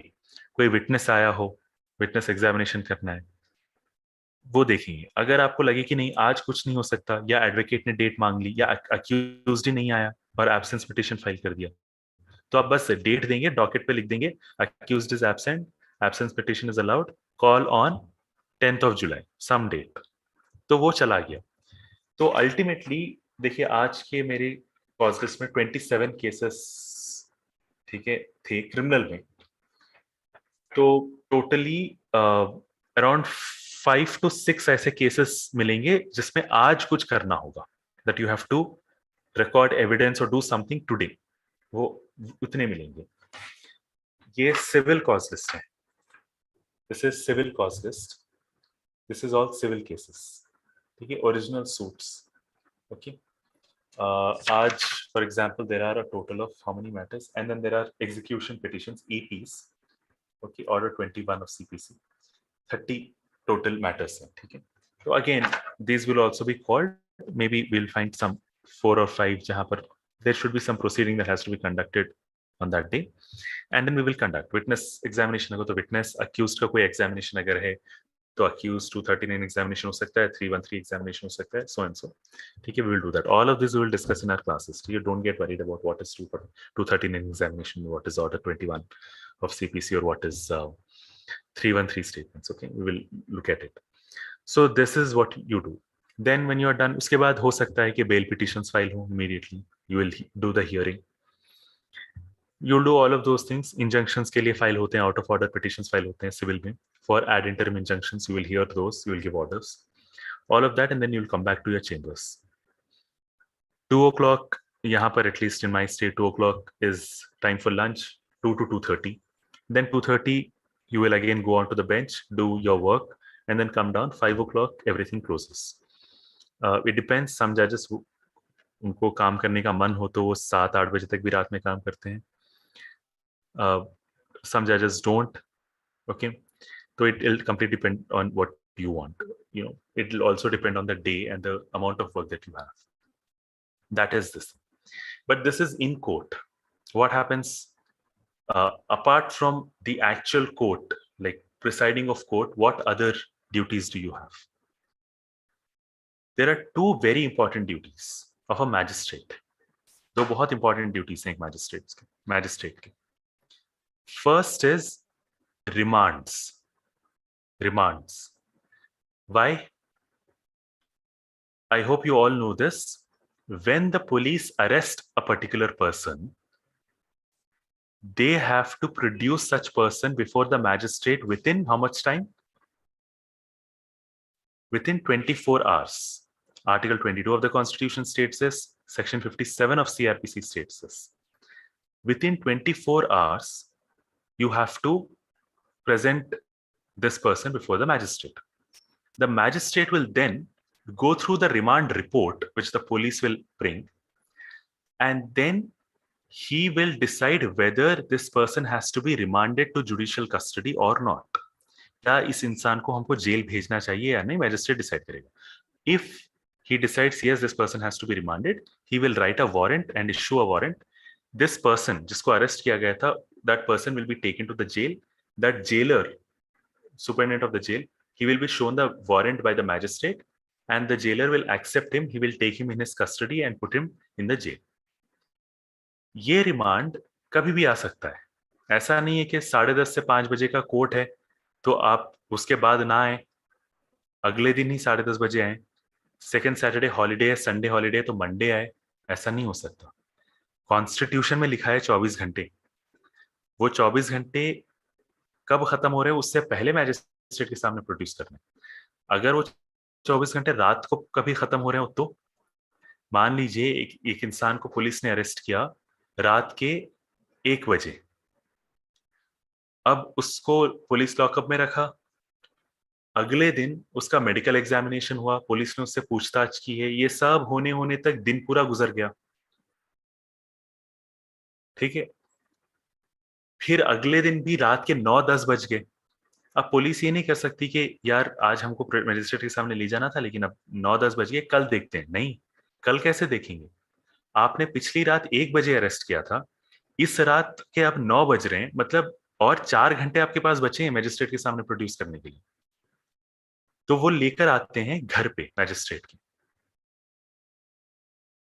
कोई विटनेस आया हो, विटनेस एग्जामिनेशन करना है, वो देखेंगे. अगर आपको लगे कि नहीं आज कुछ नहीं हो सकता, या एडवोकेट ने डेट मांग ली, या अक्यूज्ड ही नहीं आया और एब्सेंस पिटीशन फाइल कर दिया, तो आप बस डेट देंगे, डॉकेट पे लिख देंगे accused is absent, absence petition is allowed, call on 10th of July, some date, तो वो चला गया. तो अल्टीमेटली देखिए, आज के मेरे कॉज लिस्ट में 27 केसेस, ठीक है, थे क्रिमिनल में. तो टोटली अराउंड 5 to 6 ऐसे केसेस मिलेंगे जिसमें आज कुछ करना होगा, that you have to record evidence और डू समथिंग टुडे. वो उतने मिलेंगे. ये सिविल कॉज लिस्ट है. This is civil cause list. This is all civil cases. ठीक है, ओरिजिनल सूट्स. ओके, आज for example there are a total of how many matters, and then there are execution petitions, EPs. Okay, order 21 of CPC, 30 total matters हैं. ठीक है, तो again this will also be called, may be will find some 4 or 5 जहां पर there should be some proceeding that has to be conducted on that day, and then we will conduct witness examination. अगर तो witness, accused का कोई examination अगर है तो accused 239 examination हो सकता है, 313 examination हो सकता है, so and so. ठीक है, we will do that. All of this we will discuss in our classes. ठीक है, don't get worried about what is 239 examination, what is order 21 of CPC, or what is 313 statements. Okay, we will look at it. So this is what you do. Then when you are done, उसके बाद हो सकता है कि bail petitions file हो immediately. You will do the hearing. You'll do all of those things. Injunctions के लिए file होते हैं, out of order petitions file होते हैं civil में. For ad interim injunctions, you will hear those. You will give orders. All of that, and then you'll come back to your chambers. 2 o'clock यहाँ पर, at least in my state, 2 o'clock is time for lunch. 2 to 2:30. Then 2:30 you will again go on to the bench, do your work, and then come down. 5 o'clock everything closes. It depends. Some judges, उनको काम करने का मन हो तो वो 7-8 बजे तक भी रात में काम करते हैं. Some judges don't. Okay, so it'll completely depend on what you want. It'll also depend on the day and the amount of work that you have. That is this. But this is in court. What happens apart from the actual court, like presiding of court, what other duties do you have? There are 2 very important duties of a magistrate. 2 बहुत important duties हैं एक magistrate के. First is remands. Why? I hope you all know this. When the police arrest a particular person, they have to produce such person before the magistrate within how much time? Within 24 hours. Article 22 of the Constitution states this. Section 57 of CRPC states this. Within 24 hours, you have to present this person before the magistrate. The magistrate will then go through the remand report, which the police will bring, and then he will decide whether this person has to be remanded to judicial custody or not. क्या इस इंसान को हमको jail भेजना चाहिए या नहीं, magistrate decide करेगा. If he decides yes, this person has to be remanded, he will write a warrant and issue a warrant. This person जिसको अरेस्ट किया गया था, that person will be taken to the jail. That jailer, superintendent of the jail, he will be shown the warrant by the magistrate, and the jailer will accept him. He will take him in his custody and put him in the jail. ये remand कभी भी आ सकता है. ऐसा नहीं है कि 10:30 से 5 बजे का कोर्ट है तो आप उसके बाद ना आए, अगले दिन ही 10:30 बजे आए. सेकेंड सैटरडे हॉलीडे है, संडे हॉलीडे है तो मंडे आए. ऐसा नहीं हो सकता. कॉन्स्टिट्यूशन में लिखा है 24 घंटे. वो 24 घंटे कब खत्म हो रहे हैं उससे पहले मैजिस्ट्रेट के सामने प्रोड्यूस करने. अगर वो 24 घंटे रात को कभी खत्म हो रहे हो तो मान लीजिए एक इंसान को पुलिस ने अरेस्ट किया रात के 1 बजे. अब उसको पुलिस लॉकअप में रखा. अगले दिन उसका मेडिकल एग्जामिनेशन हुआ, पुलिस ने उससे पूछताछ की है, ये सब होने तक दिन पूरा गुजर गया. ठीक है. फिर अगले दिन भी रात के 9-10 बज गए. अब पुलिस ये नहीं कर सकती कि यार आज हमको मजिस्ट्रेट के सामने ले जाना था लेकिन अब 9-10 बज गए, कल देखते हैं. नहीं, कल कैसे देखेंगे. आपने पिछली रात 1 बजे अरेस्ट किया था, इस रात के अब 9 बज रहे हैं, मतलब और 4 घंटे आपके पास बचे हैं मैजिस्ट्रेट के सामने प्रोड्यूस करने के लिए. तो वो लेकर आते हैं घर पे मैजिस्ट्रेट के,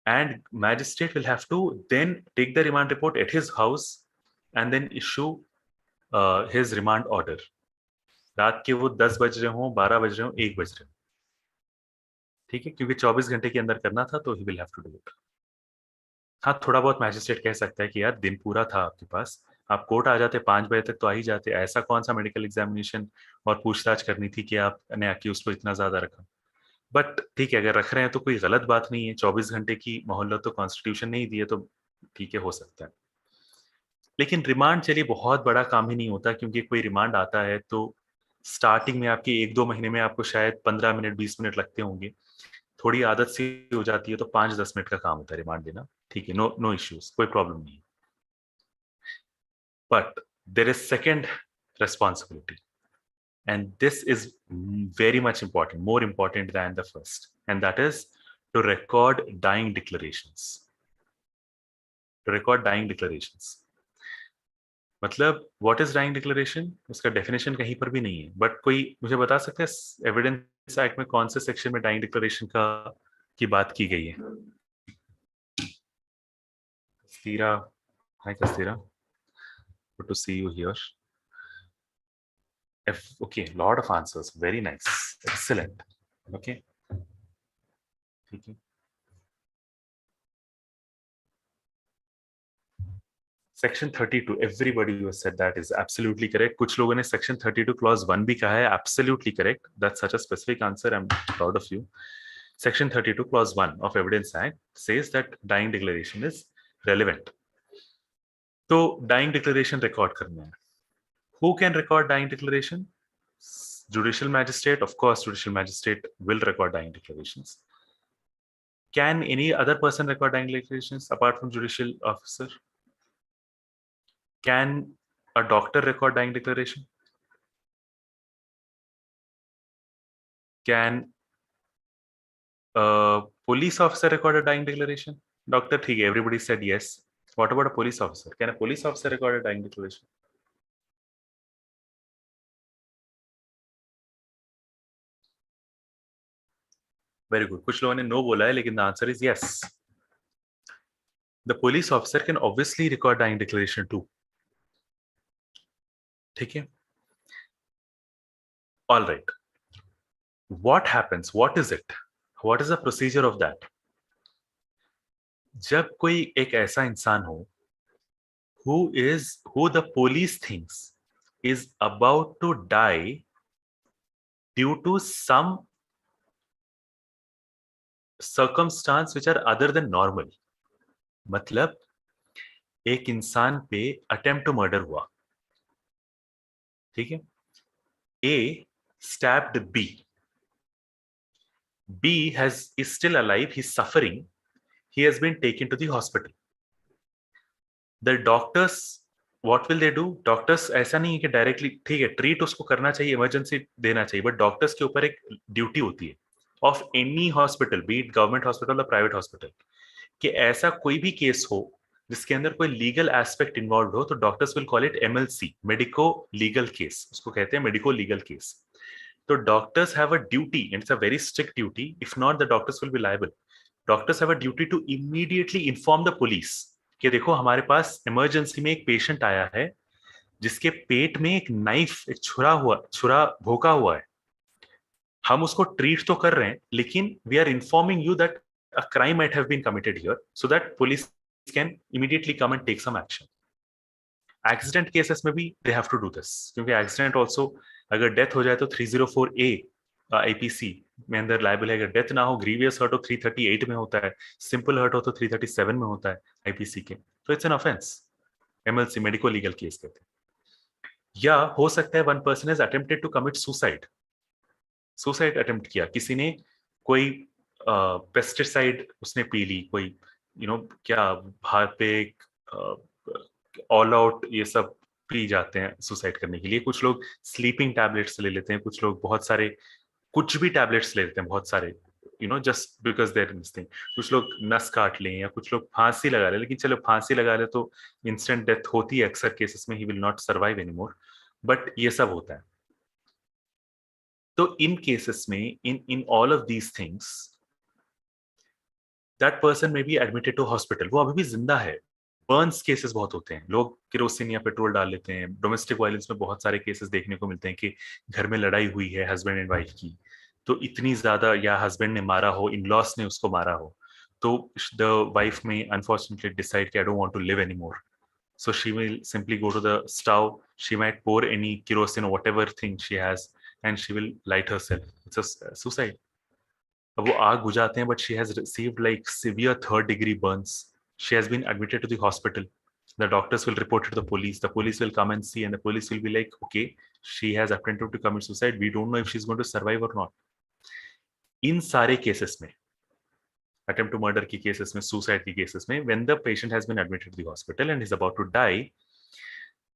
and magistrate will have to then take the remand report at his house and then issue his remand order. रात के वो 10 बज रहे हो, 12 बज रहे हो, 1 बज रहे हो. ठीक है, क्योंकि 24 घंटे के अंदर करना था तो ही will have to do it. हाँ, थोड़ा बहुत मैजिस्ट्रेट कह सकता है कि यार दिन पूरा था आपके पास, आप कोर्ट आ जाते 5 बजे तक तो आ ही जाते. ऐसा कौन सा मेडिकल एग्जामिनेशन और पूछताछ करनी थी कि आपने अक्यूज को इतना ज्यादा रखा. बट ठीक है, अगर रख रहे हैं तो कोई गलत बात नहीं है. 24 घंटे की मोहलत तो कॉन्स्टिट्यूशन नहीं दी है, तो ठीक है, हो सकता है. लेकिन रिमांड चलिए बहुत बड़ा काम ही नहीं होता, क्योंकि कोई रिमांड आता है तो स्टार्टिंग में आपके 1-2 महीने में आपको शायद 15 मिनट 20 मिनट लगते होंगे. थोड़ी आदत सी हो जाती है तो 5-10 मिनट का काम होता है रिमांड देना. ठीक है, नो नो इश्यूज, कोई प्रॉब्लम नहीं. But there is second responsibility, and this is very much important, more important than the first, and that is to record dying declarations. To record dying declarations मतलब what is dying declaration, उसका definition कहीं पर भी नहीं है. But कोई मुझे बता सकता है एविडेंस एक्ट में कौन से सेक्शन में डाइंग डिक्लेरेशन का की बात की गई है. Kastira, hi Kastira, good to see you here. Okay, lot of answers, very nice, excellent. Okay, ठीक है. Section 32, everybody who has said that is absolutely correct. कुछ लोगों ने सेक्शन 32 clause 1 भी कहा है, absolutely correct. That's such a specific answer, I'm proud of you. Section 32 clause 1 of Evidence Act says that dying declaration is relevant. तो dying declaration record करना है. Who can record dying declaration? Judicial magistrate, of course. Judicial magistrate will record dying declarations. Can any other person record dying declarations apart from judicial officer? Can a doctor record dying declaration? Can a police officer record a dying declaration? Doctor, ठीक है, everybody said yes. What about a police officer? Can a police officer record a dying declaration? Very good. कुछ लोगों ने no बोला है, लेकिन the answer is yes. The police officer can obviously record dying declaration too. ठीक है. All right. What happens? What is it? What is the procedure of that? जब कोई एक ऐसा इंसान हो who the police thinks is about to die due to some circumstance which are other than normal. मतलब एक इंसान पे अटेम्प्ट टू मर्डर हुआ, ठीक है, A stabbed B. B is still alive, he's suffering, he has been taken to the hospital. The doctors, what will they do? Doctors ऐसा नहीं है कि डायरेक्टली ठीक है ट्रीट उसको करना चाहिए, इमरजेंसी देना चाहिए, बट डॉक्टर्स के ऊपर एक ड्यूटी होती है of any hospital, B it government hospital और प्राइवेट हॉस्पिटल, कि ऐसा कोई भी केस हो जिसके अंदर कोई लीगल एस्पेक्ट इन्वॉल्व हो, तो doctors will call it MLC, medico legal case, उसको कहते हैं मेडिको लीगल केस. तो doctors have a duty, and it's a very strict duty, if not the doctors will be liable. Doctors have a duty to immediately inform the police कि देखो हमारे पास emergency में एक patient आया है जिसके पेट में एक नाइफ, एक छुरा भोंका हुआ है, हम उसको ट्रीट तो कर रहे हैं लेकिन we are informing you that a crime might have been committed here, so that police can immediately come and take some action. Accident cases में भी they have to do this, क्योंकि एक्सीडेंट ऑल्सो अगर डेथ हो जाए तो 304A IPC में अंदर लायबल है. अगर डेथ ना हो, ग्रीवियस हर्ट हो 338 में होता है, सिंपल हर्ट हो तो 337 में होता है आईपीसी के, तो it's an offence, MLC medico legal case कहते हैं. या हो सकता है one person has attempted to commit suicide, suicide attempt किया किसी ने, कोई पेस्टिसाइड उसने पी ली, कोई क्या बाहर पे ऑल आउट ये सब पी जाते हैं सुसाइड करने के लिए. कुछ लोग स्लीपिंग टैबलेट्स ले लेते हैं, कुछ लोग बहुत सारे कुछ भी टैबलेट्स ले लेते हैं बहुत सारे, just because there this thing. कुछ लोग नस काट लें या कुछ लोग फांसी लगा ले, लेकिन चलो फांसी लगा ले तो इंस्टेंट डेथ होती है अक्सर केसेस में, he will not survive anymore, but ये सब होता है. तो इन केसेस में, in all of these things, that person में बी एडमिटेड टू हॉस्पिटल, वो अभी भी जिंदा है. बर्न्स केसेस बहुत होते हैं, लोग केरोसिन या पेट्रोल डाल लेते हैं. डोमेस्टिक वायलेंस में बहुत सारे केसेस देखने को मिलते हैं कि घर में लड़ाई हुई है हस्बैंड एंड वाइफ की, तो इतनी ज्यादा, या हस्बैंड ने मारा हो, इन लॉस ने उसको मारा हो, तो द वाइफ में अनफॉर्चुनेटली डिसाइड कि I don't want to live anymore, so she will simply go to the stove, she might pour any kerosene or whatever thing she has, and she will light herself. It's a suicide. अब वो आग बुझाते हैं, but she has received like severe third degree burns. She has been admitted to the hospital. The doctors will report it to the police. The police will come and see, and the police will be like, okay, she has attempted to commit suicide. We don't know if she's going to survive or not. इन सारे cases में, attempt to murder की cases में, suicide की cases में, when the patient has been admitted to the hospital and is about to die,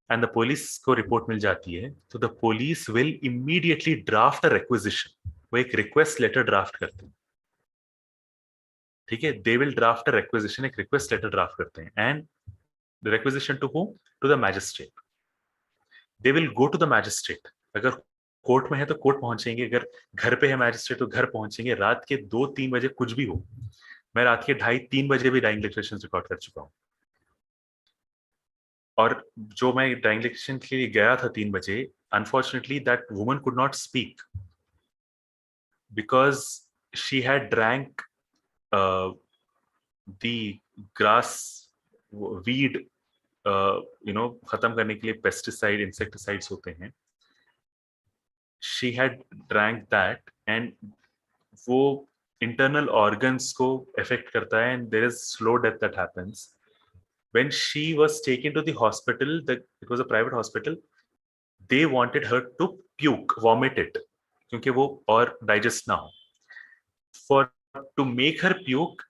and the police को report मिल जाती है, तो the police will immediately draft a requisition, वो एक रिक्वेस्ट लेटर ड्राफ्ट करते हैं, ठीक है, they will draft a requisition, एक रिक्वेस्ट लेटर ड्राफ्ट करते हैं, and the requisition to whom, to the magistrate. They will go to the magistrate, अगर कोर्ट में है तो कोर्ट पहुंचेंगे, अगर घर पे है मैजिस्ट्रेट तो घर पहुंचेंगे. रात के 2-3 बजे कुछ भी हो, मैं रात के 2:30-3 बजे भी डाइंग डिक्लेरेशन रिकॉर्ड कर चुका हूँ. और जो मैं डाइंग डिक्लेरेशन के लिए गया था 3 बजे, unfortunately that woman could not speak because she had drank the grass weed, खत्म करने के लिए पेस्टिसाइड इंसेक्टिसाइड्स होते हैं, she had drank that, and वो इंटरनल ऑर्गन्स को इफेक्ट करता है, and there is slow death that happens. When she was taken to the hospital, it was a private hospital, they wanted her to puke, vomit it, क्योंकि वो और digest ना हो. For to make her puke,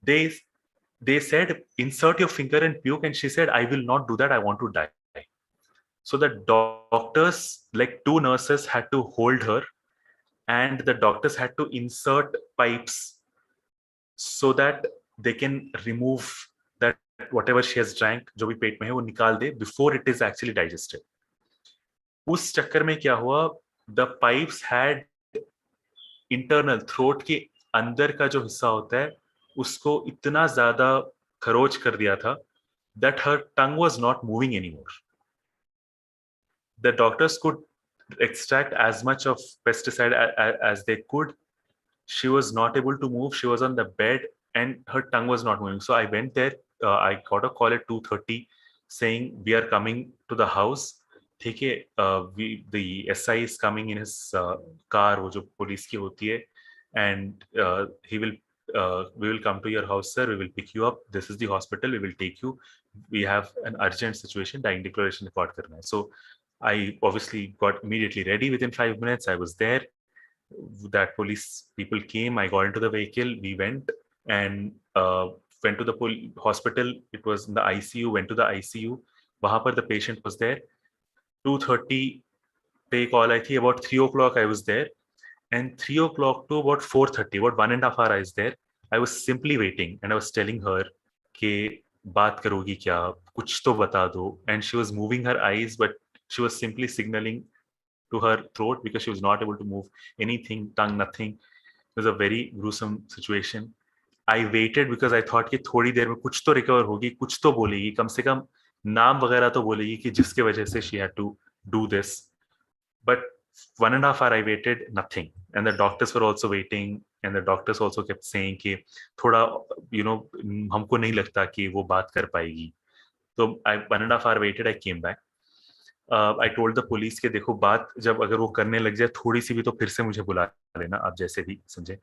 they said insert your finger and puke, and she said I will not do that, I want to die. So the doctors, like 2 nurses, had to hold her, and the doctors had to insert pipes so that they can remove that whatever she has drank, जो भी पेट में है वो निकाल दे before it is actually digested. उस चक्कर में क्या हुआ, the pipes had internal throat के अंदर का जो हिस्सा होता है उसको इतना ज्यादा खरोच कर दिया था that her tongue was not moving anymore. The doctors could extract as much of pesticide as they could. She was not able to move, she was on the bed, and her tongue was not moving. So I went there, I got a call at 2:30 saying we are coming to the house. ठीक है, the SI is coming in his car, वो जो police की होती है, and he will we will come to your house, sir. We will pick you up. This is the hospital. We will take you. We have an urgent situation. Dying declaration record karna hai. So I obviously got immediately ready. Within 5 minutes, I was there. That police people came. I got into the vehicle. We went and went to the hospital. It was in the ICU. Went to the ICU. वहां पर the patient was there. 2:30 पे call आई थी. About 3 o'clock I was there. And 3 o'clock to about 4:30, about 1.5 hours I was there. I was simply waiting and I was telling her कि बात करोगी क्या, कुछ तो बता दो. And she was moving her eyes, but she was simply signaling to her throat because she was not able to move anything, tongue, nothing. It was a very gruesome situation. I waited because I thought कि थोड़ी देर में कुछ तो recover होगी, कुछ तो बोलेगी, कम से कम नाम वगैरह तो बोलेगी कि जिसके वजह से she had to do this. But 1.5 hours I waited, nothing. And the doctors were also waiting, and the doctors also kept saying कि थोड़ा हमको नहीं लगता कि वो बात कर पाएगी. तो I 1.5 hours waited. I came back. I told the police कि देखो बात जब अगर वो करने लग जाए थोड़ी सी भी तो फिर से मुझे बुला लेना, आप जैसे भी समझे.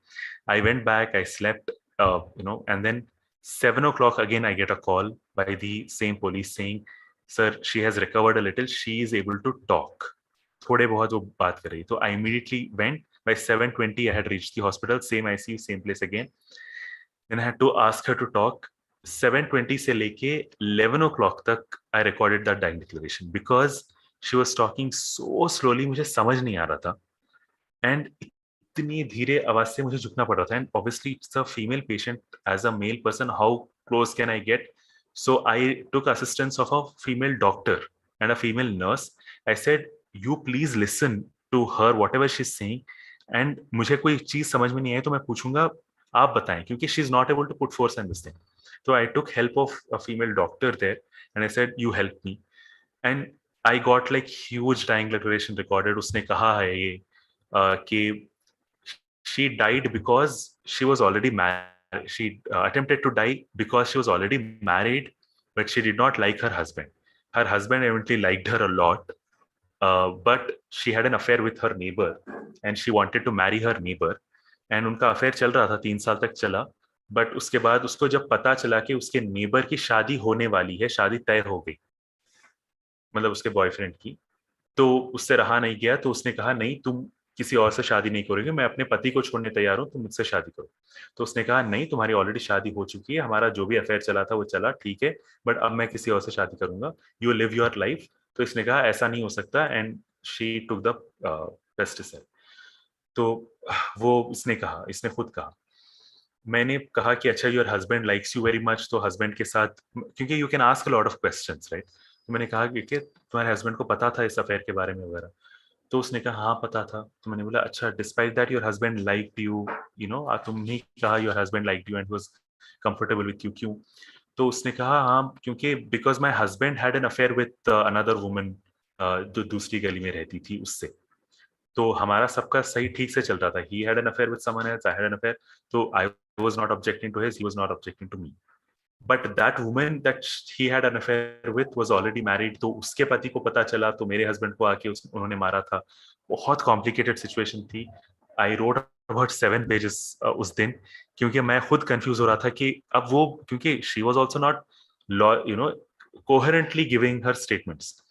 I went back. I slept. And then 7 o'clock again I get a call by the same police saying, "Sir, she has recovered a little. She is able to talk." थोड़े बहुत वो बात कर रही. तो I immediately went. By 7:20 I had reached the hospital, same ICU, same place again. Then I had to ask her to talk. 7:20 से लेके 11 o'clock तक I recorded that dying declaration because she was talking so slowly, मुझे समझ नहीं आ रहा था. And इतनी धीरे आवाज से मुझे झुकना पड़ रहा था. And obviously it's a female patient. As a male person, how close can I get? So I took assistance of a female doctor and a female nurse. I said, "You please listen to her whatever she's saying, and मुझे कोई चीज समझ में नहीं आई तो मैं पूछूंगा, आप बताएं, क्योंकि she is not able to put force on this thing." So I took help of a female doctor there, and I said, "You help me." And I got like huge dying declaration recorded. उसने कहा है ये कि she died because she was already married. She attempted to die because she was already married, but she did not like her husband. Her husband evidently liked her a lot, but she had an affair with her neighbor, and she wanted to marry her neighbor. And उनका affair चल रहा था, 3 साल तक चला. But उसके बाद उसको जब पता चला कि उसके नेबर की शादी होने वाली है, शादी तय हो गई, मतलब उसके बॉयफ्रेंड की, तो उससे रहा नहीं गया. तो उसने कहा, नहीं, तुम किसी और से शादी नहीं करोगे, मैं अपने पति को छोड़ने तैयार हूं, तुम मुझसे शादी करो. तो उसने कहा, नहीं, तुम्हारी ऑलरेडी शादी हो चुकी है, हमारा जो भी अफेयर चला था वो चला, ठीक है, बट अब मैं किसी और से शादी करूंगा, यू लिव योर लाइफ. तो इसने कहा, ऐसा नहीं हो सकता. And she took the pesticide. तो वो इसने खुद कहा. मैंने कहा कि अच्छा, your husband likes you very much, तो हस्बैंड के साथ, क्योंकि you can ask a lot of questions, right. तो मैंने कहा कि तुम्हारे हस्बैंड को पता था इस अफेयर के बारे में वगैरह. तो उसने कहा, हाँ पता था. तो मैंने बोला, अच्छा, despite that your husband liked you, तुमने कहा your husband liked you and was comfortable with you, क्यों? तो उसने कहा, हाँ, क्योंकि because my husband had an affair with another woman, जो दूसरी गली में रहती थी, उससे. तो हमारा सबका सही ठीक से चल रहा था. He had an affair with someone else, I had an affair. तो I was not objecting to his, he was not objecting to me. But that woman that he had an affair with was already married. तो उसके पति को पता चला, तो मेरे husband को आके उन्होंने मारा था. बहुत कॉम्प्लिकेटेड सिचुएशन थी. आई रोट अबाउट 7 पेजेस उस दिन, क्योंकि मैं खुद कंफ्यूज हो रहा था कि अब वो, क्योंकि she was also not coherently giving her statements.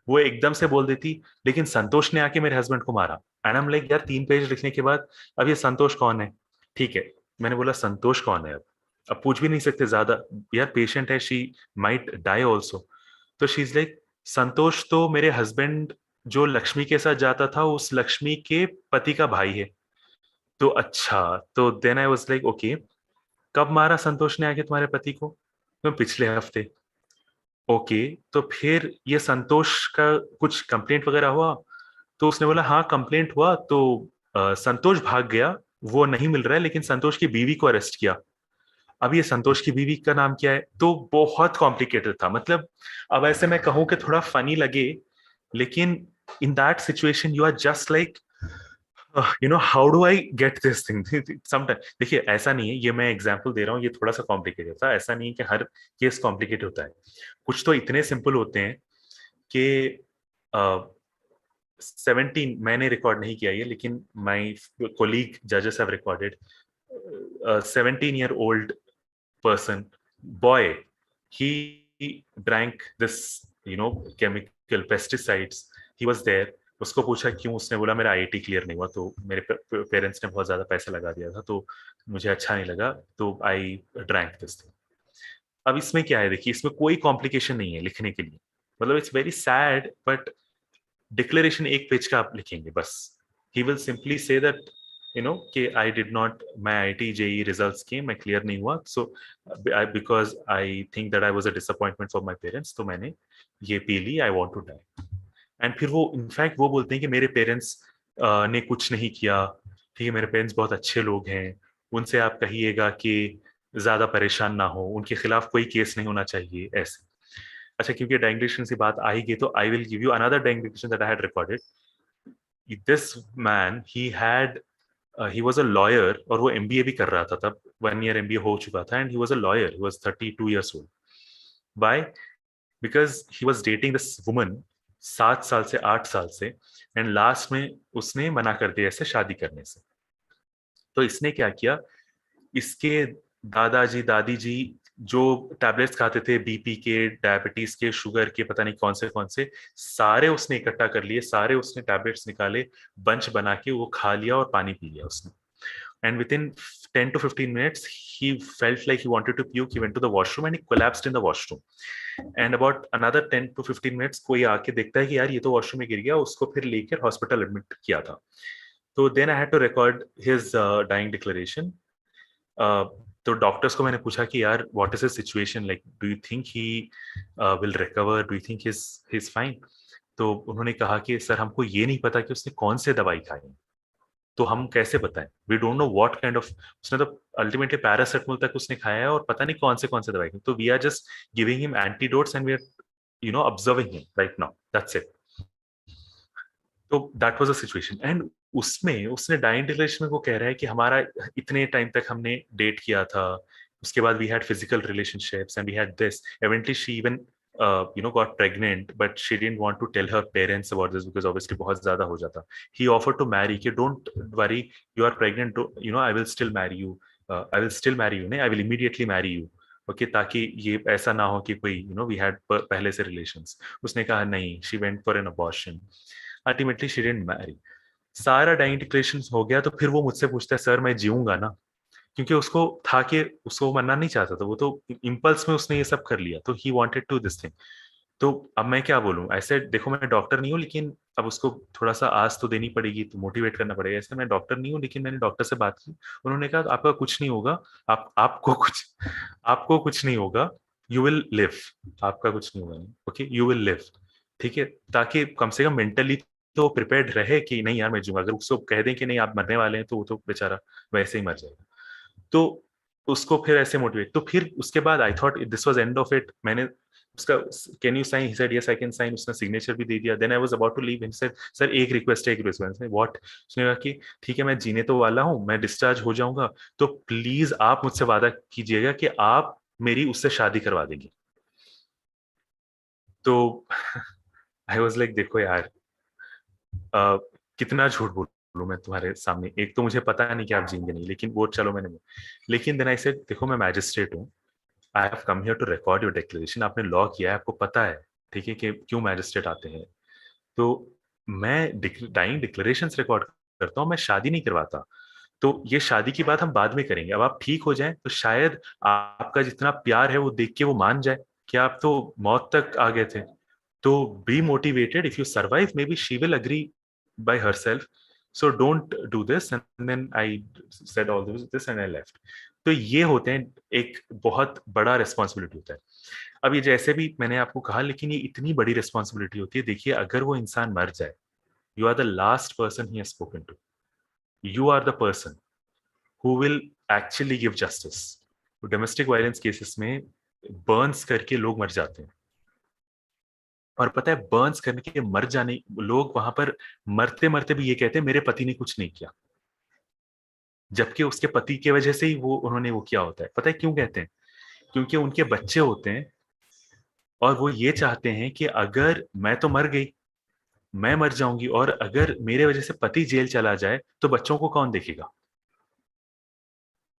वो एकदम से बोल देती, लेकिन संतोष ने आके मेरे हस्बैंड को मारा. एंड आई एम लाइक, यार 3 पेज लिखने के बाद अब ये संतोष कौन है? ठीक है, मैंने बोला, संतोष कौन है? अब पूछ भी नहीं सकते ज्यादा, यार पेशेंट है, शी माइट डाई ऑल्सो. तो शी इज लाइक, संतोष तो मेरे हस्बैंड जो लक्ष्मी के साथ जाता था, उस लक्ष्मी के पति का भाई है. तो अच्छा, तो then I was like, okay, कब मारा संतोष ने आके तुम्हारे पति को? तो पिछले हफ्ते. ओके, तो फिर ये संतोष का कुछ कंप्लेंट वगैरह हुआ? तो उसने बोला, हाँ कंप्लेंट हुआ, तो संतोष भाग गया, वो नहीं मिल रहा है, लेकिन संतोष की बीवी को अरेस्ट किया. अब ये संतोष की बीवी का नाम क्या है? तो बहुत कॉम्प्लिकेटेड था. मतलब अब ऐसे मैं कहूं कि थोड़ा फनी लगे, लेकिन in that situation you are just like, how do I get this thing. Sometime देखिए, ऐसा नहीं है, ये मैं एग्जांपल दे रहा हूँ, ये थोड़ा सा कॉम्प्लिकेटेड था. ऐसा नहीं है कि हर केस कॉम्प्लिकेटेड होता है. कुछ तो इतने सिंपल होते हैं कि 17 मैंने रिकॉर्ड नहीं किया ये, लेकिन माई कोलीग जजेस have recorded. 17-year-old person, boy, he drank this, chemical pesticides. He was there. उसको पूछा क्यों, उसने बोला मेरा आईआईटी क्लियर नहीं हुआ, तो मेरे पेरेंट्स ने बहुत ज्यादा पैसा लगा दिया था, तो मुझे अच्छा नहीं लगा, तो आई ड्रैंक दिस थिंग। अब इसमें क्या है, देखिए इसमें कोई कॉम्प्लिकेशन नहीं है लिखने के लिए, मतलब it's very sad, but declaration एक पेज का आप लिखेंगे बस। He will simply say that कि I did not, my IIT JEE results के मैं क्लियर नहीं हुआ, so because I think that I was a disappointment for my parents, तो मैंने ये पी ली, I want to die. And फिर वो इनफैक्ट वो बोलते हैं कि मेरे पेरेंट्स ने कुछ नहीं किया, ठीक है, मेरे पेरेंट्स बहुत अच्छे लोग हैं, उनसे आप कहिएगा कि ज्यादा परेशान ना हो, उनके खिलाफ कोई केस नहीं होना चाहिए, ऐसे। अच्छा, क्योंकि डायग्रेशन से बात आई गई, तो I will give you another digression that I had recorded. This man, he was a lawyer, और वो एमबीए भी कर रहा था तब, 1 ईयर एमबीए हो चुका था, and he was a lawyer, he was 32 years old। By, because he was dating this woman 7 साल से, 8 साल से, एंड लास्ट में उसने मना कर दिया ऐसे शादी करने से। तो इसने क्या किया, इसके दादाजी दादी जी जो टैबलेट्स खाते थे बीपी के, डायबिटीज के, शुगर के, पता नहीं कौन से सारे उसने इकट्ठा कर लिए, सारे उसने टैबलेट्स निकाले, बंच बना के वो खा लिया और पानी पी लिया उसने। And within 10 to 15 minutes, he felt like he wanted to puke. He went to the washroom and he collapsed in the washroom. And about another 10 to 15 minutes, कोई आके देखता है कि यार ये तो वॉशरूम में गिर गया, उसको फिर लेकर हॉस्पिटल एडमिट किया था। तो then I had to record his dying declaration. तो डॉक्टर्स को मैंने पूछा कि यार what is his situation, like do you think he will recover, do you think he is fine? तो उन्होंने कहा कि सर हमको ये नहीं पता कि उसने कौन से दवाई खाई, तो हम कैसे बताएं, we don't know what kind of, उसने तो अल्टीमेटली पैरासेटामोल तक उसने खाया है और पता नहीं कौन से दवाई, तो we are just giving him antidotes and we are observing him right now, that's it. तो that was a situation, and उसमें उसने डाइंग डिक्लेरेशन में वो कह रहा है कि हमारा इतने टाइम तक हमने डेट किया था, उसके बाद we had physical relationships and we had this, eventually she even got pregnant, but she didn't want to tell her parents about this because obviously बहुत ज्यादा हो जाता। He offered to marry कि don't worry, you are pregnant, I will still marry you, I will still marry you, नहीं, I will immediately marry you, okay, ताकि ये ऐसा ना हो कि कोई वी हैड पहले से रिलेशंस। उसने कहा नहीं, she went for an abortion, ultimately she didn't marry. सारा डाइंग डिक्लेरेशन हो गया, तो फिर वो मुझसे पूछता है सर मैं जीऊंगा ना, क्योंकि उसको था कि उसको मरना नहीं चाहता था, वो तो इम्पल्स में उसने ये सब कर लिया, तो he wanted to this thing. तो अब मैं क्या बोलूं, ऐसे देखो मैं डॉक्टर नहीं हूँ, लेकिन अब उसको थोड़ा सा आस तो देनी पड़ेगी, तो मोटिवेट करना पड़ेगा, ऐसे मैं डॉक्टर नहीं हूँ, लेकिन मैंने डॉक्टर से बात की, उन्होंने कहा आपका कुछ नहीं होगा, आपको कुछ नहीं होगा, यू विल लिव, आपका कुछ नहीं होगा, ओके यू विल लिव, ठीक है, ताकि कम से कम मेंटली तो प्रिपेयर्ड रहे कि नहीं यार मैं जीऊंगा। अगर उसको कह दें कि नहीं आप मरने वाले हैं, तो वो तो बेचारा वैसे ही मर जाएगा। तो उसको फिर ऐसे मोटिवेट, तो फिर उसके बाद I thought this was end of it, मैंने उसका can you sign, he said yes I can sign, उसने सिग्नेचर भी दे दिया। Then I was about to leave, he said sir एक रिक्वेस्ट है, एक रिक्वेस्ट है, व्हाट? उसने कहा कि ठीक है मैं जीने तो वाला हूं, मैं डिस्चार्ज हो जाऊंगा, तो प्लीज आप मुझसे वादा कीजिएगा कि आप मेरी उससे शादी करवा देंगे। तो आई वाज लाइक देखो यार, कितना झूठ बोलूं मैं तुम्हारे सामने, एक तो मुझे पता नहीं कि आप जींगे नहीं, लेकिन वो चलो मैंने, लेकिन देन आई सेड देखो मैं मैजिस्ट्रेट हूँ, I have come here to record your declaration, आपने लॉ किया है, आपको पता है, ठीक है, कि क्यों मैजिस्ट्रेट आते हैं, तो मैं डाइंग डिक्लेरेशन रिकॉर्ड करता हूँ, मैं शादी नहीं करवाता। तो ये शादी की बात हम बाद में करेंगे, अब आप ठीक हो जाएं तो शायद आपका जितना प्यार है वो देख के वो मान जाए कि आप तो मौत तक आ गए थे। तो be motivated, if you survive may be she will agree by herself, so don't do this, and then I said all this and I left। तो ये होते हैं, एक बहुत बड़ा रिस्पॉन्सिबिलिटी होता है। अब ये जैसे भी मैंने आपको कहा, लेकिन ये इतनी बड़ी रिस्पॉन्सिबिलिटी होती है, देखिए अगर वो इंसान मर जाए, you are the last person he has spoken to, you are the person who will actually give justice. Domestic violence cases में बर्न्स करके लोग मर जाते हैं, और पता है बर्न्स करने के मर जाने, लोग वहां पर मरते मरते भी ये कहते हैं मेरे पति ने कुछ नहीं किया, जबकि उसके पति की वजह से ही वो उन्होंने वो किया होता है। पता है क्यों कहते हैं? क्योंकि उनके बच्चे होते हैं, और वो ये चाहते हैं कि अगर मैं तो मर गई, मैं मर जाऊंगी, और अगर मेरे वजह से पति जेल चला जाए तो बच्चों को कौन देखेगा?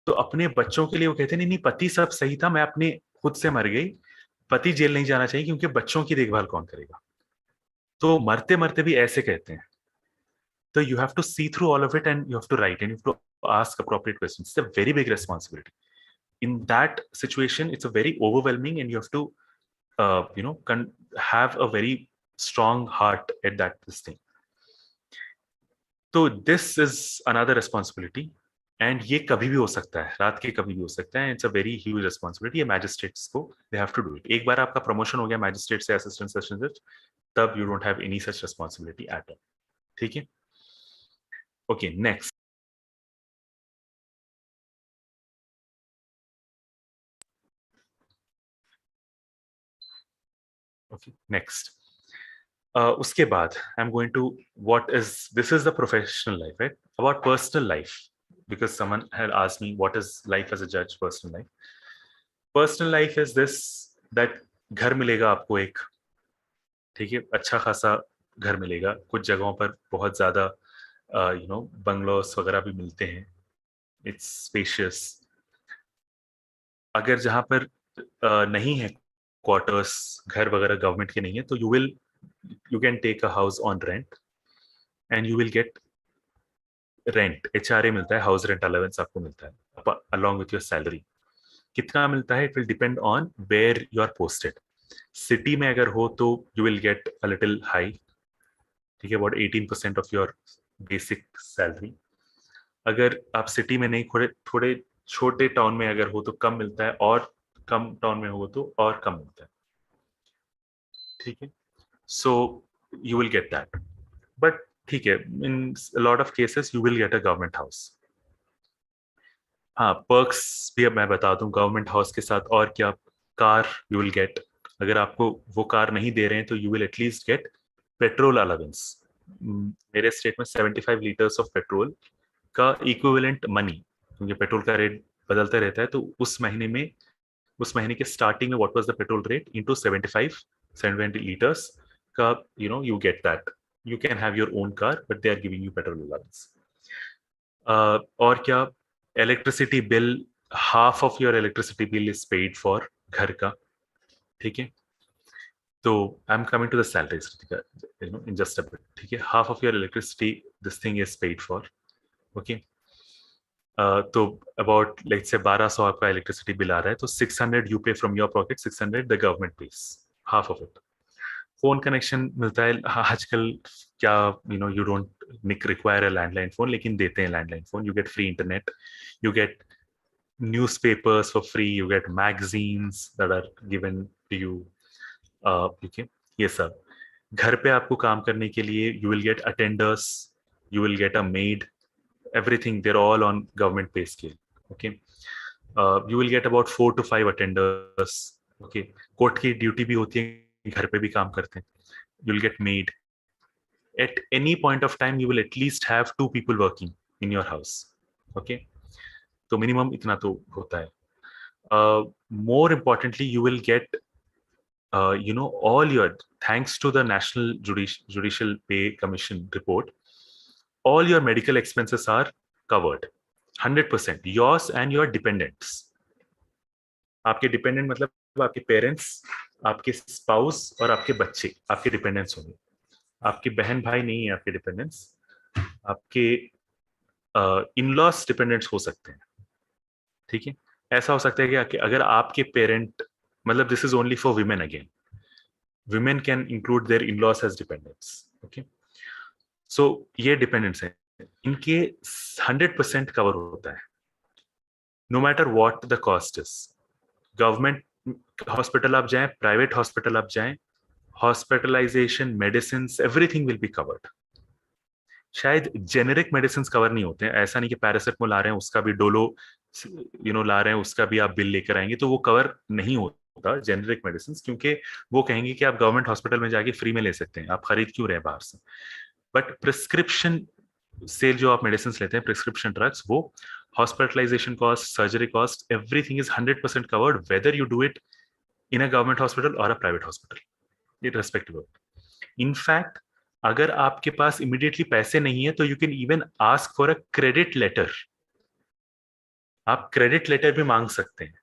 तो अपने बच्चों के लिए वो कहते नहीं नहीं, पति सब सही था, मैं अपने खुद से मर गई, पति जेल नहीं जाना चाहिए क्योंकि बच्चों की देखभाल कौन करेगा। तो मरते मरते भी ऐसे कहते हैं। तो you have to see through all of it and you have to write and you have to ask appropriate questions. It's a very big responsibility. In that situation, it's a very overwhelming and you have to, have a very strong heart at that this thing. So this is another responsibility. And ये कभी भी हो सकता है, रात के कभी भी हो सकता है. It's a very huge responsibility. ये magistrates को they have to do it. एक बार आपका promotion हो गया magistrate से assistant session judge, तब you don't have any such responsibility at all. ठीक है? Okay, next. Okay, next. उसके बाद I am going to what is this is the professional life, right? About personal life, because someone had asked me what is life as a जज, personal life is this, that घर मिलेगा आपको एक, ठीक है, अच्छा खासा घर मिलेगा, कुछ जगहों पर बहुत ज्यादा बंगलोस वगैरह भी मिलते हैं, इट्स स्पेशियस। अगर जहां पर नहीं है क्वार्टर्स, घर वगैरह गवर्नमेंट के नहीं है, तो you can take a house on rent and you will get rent, HRA मिलता है, हाउस रेंट अलाउंस आपको मिलता है along with your salary. कितना मिलता है, it will depend on where you are posted. City में अगर हो तो you will get a little high, ठीक है, about 18% of your basic salary. अगर आप सिटी में नहीं, थोड़े थोड़े छोटे टाउन में अगर हो तो कम मिलता है, और कम टाउन में हो तो और कम मिलता है, ठीक है. So you will get that, but ठीक है, in a lot of cases you will get a government house. हाँ, पर्क्स भी अब मैं बता दूं गवर्नमेंट हाउस के साथ और क्या. कार यू विल गेट, अगर आपको वो कार नहीं दे रहे हैं तो you will at least get petrol allowance. मेरे स्टेट में 75 लीटर्स ऑफ पेट्रोल का इक्विवेलेंट मनी, क्योंकि पेट्रोल का रेट बदलता रहता है, तो उस महीने के स्टार्टिंग में what was the petrol rate into 70 litres का, you get that. You can have your own car but they are giving you petrol allowance. और क्या, electricity bill, half of your electricity bill is paid for, घर का, ठीक है. तो I am coming to the salaries, in just a bit, ठीक है. Half of your electricity this thing is paid for, okay. तो अबाउट लाइक से 1200 आपका electricity bill आ रहा है, तो 600 you pay from your pocket, 600 the government pays, half of it. Phone connection मिलता है आजकल, क्या, you don't require a landline phone, लेकिन देते हैं landline phone. You get free internet, you get newspapers for free, you get magazines that are given to you, okay. ये सब घर पे आपको काम करने के लिए you will get attenders, you will get a maid, everything, they're all on government pay scale, okay. You will get about 4 to 5 attenders, okay. Court की ड्यूटी भी होती है, घर पे भी काम करते हैं. You will get maid. At any point of time you will at least have 2 people working in your house, okay. तो मिनिमम इतना तो होता है. More importantly, you will get, all your, thanks to the National Judicial Pay Commission report, all your medical expenses are covered 100%, yours and your dependents. आपके dependent मतलब आपके parents, आपके spouse और आपके बच्चे आपके डिपेंडेंट्स होंगे. आपके बहन भाई नहीं है आपके डिपेंडेंट्स, आपके इन लॉस डिपेंडेंट्स हो सकते हैं, ठीक है. ऐसा हो सकता है कि अगर आपके पेरेंट, मतलब this is only for women again, women can include their in laws as dependents, okay. So ये डिपेंडेंट्स हैं, इनके 100% कवर होता है, no matter what the cost is. Government hospital आप जाएं, प्राइवेट हॉस्पिटल आप जाएं, hospitalisation, medicine, everything will be covered. शायद जेनेरिक मेडिसिन कवर नहीं होते हैं, ऐसा नहीं कि पैरासिटामोल ला रहे हैं उसका भी डोलो ला रहे हैं उसका भी आप बिल लेकर आएंगे, तो वो कवर नहीं होता जेनेरिक मेडिसिन, क्योंकि वो कहेंगे कि आप गवर्नमेंट हॉस्पिटल में जाके फ्री में ले सकते हैं, आप खरीद क्यों रहे हैं बाहर से. बट प्रिस्क्रिप्शन से जो आप मेडिसिन लेते हैं, प्रिस्क्रिप्शन ड्रग्स, वो hospitalisation cost, surgery cost, everything is 100% covered, whether you do it in a government hospital और a private hospital, irrespective. In fact अगर आपके पास इमीडिएटली पैसे नहीं है तो you can even ask for a credit letter. आप क्रेडिट लेटर भी मांग सकते हैं,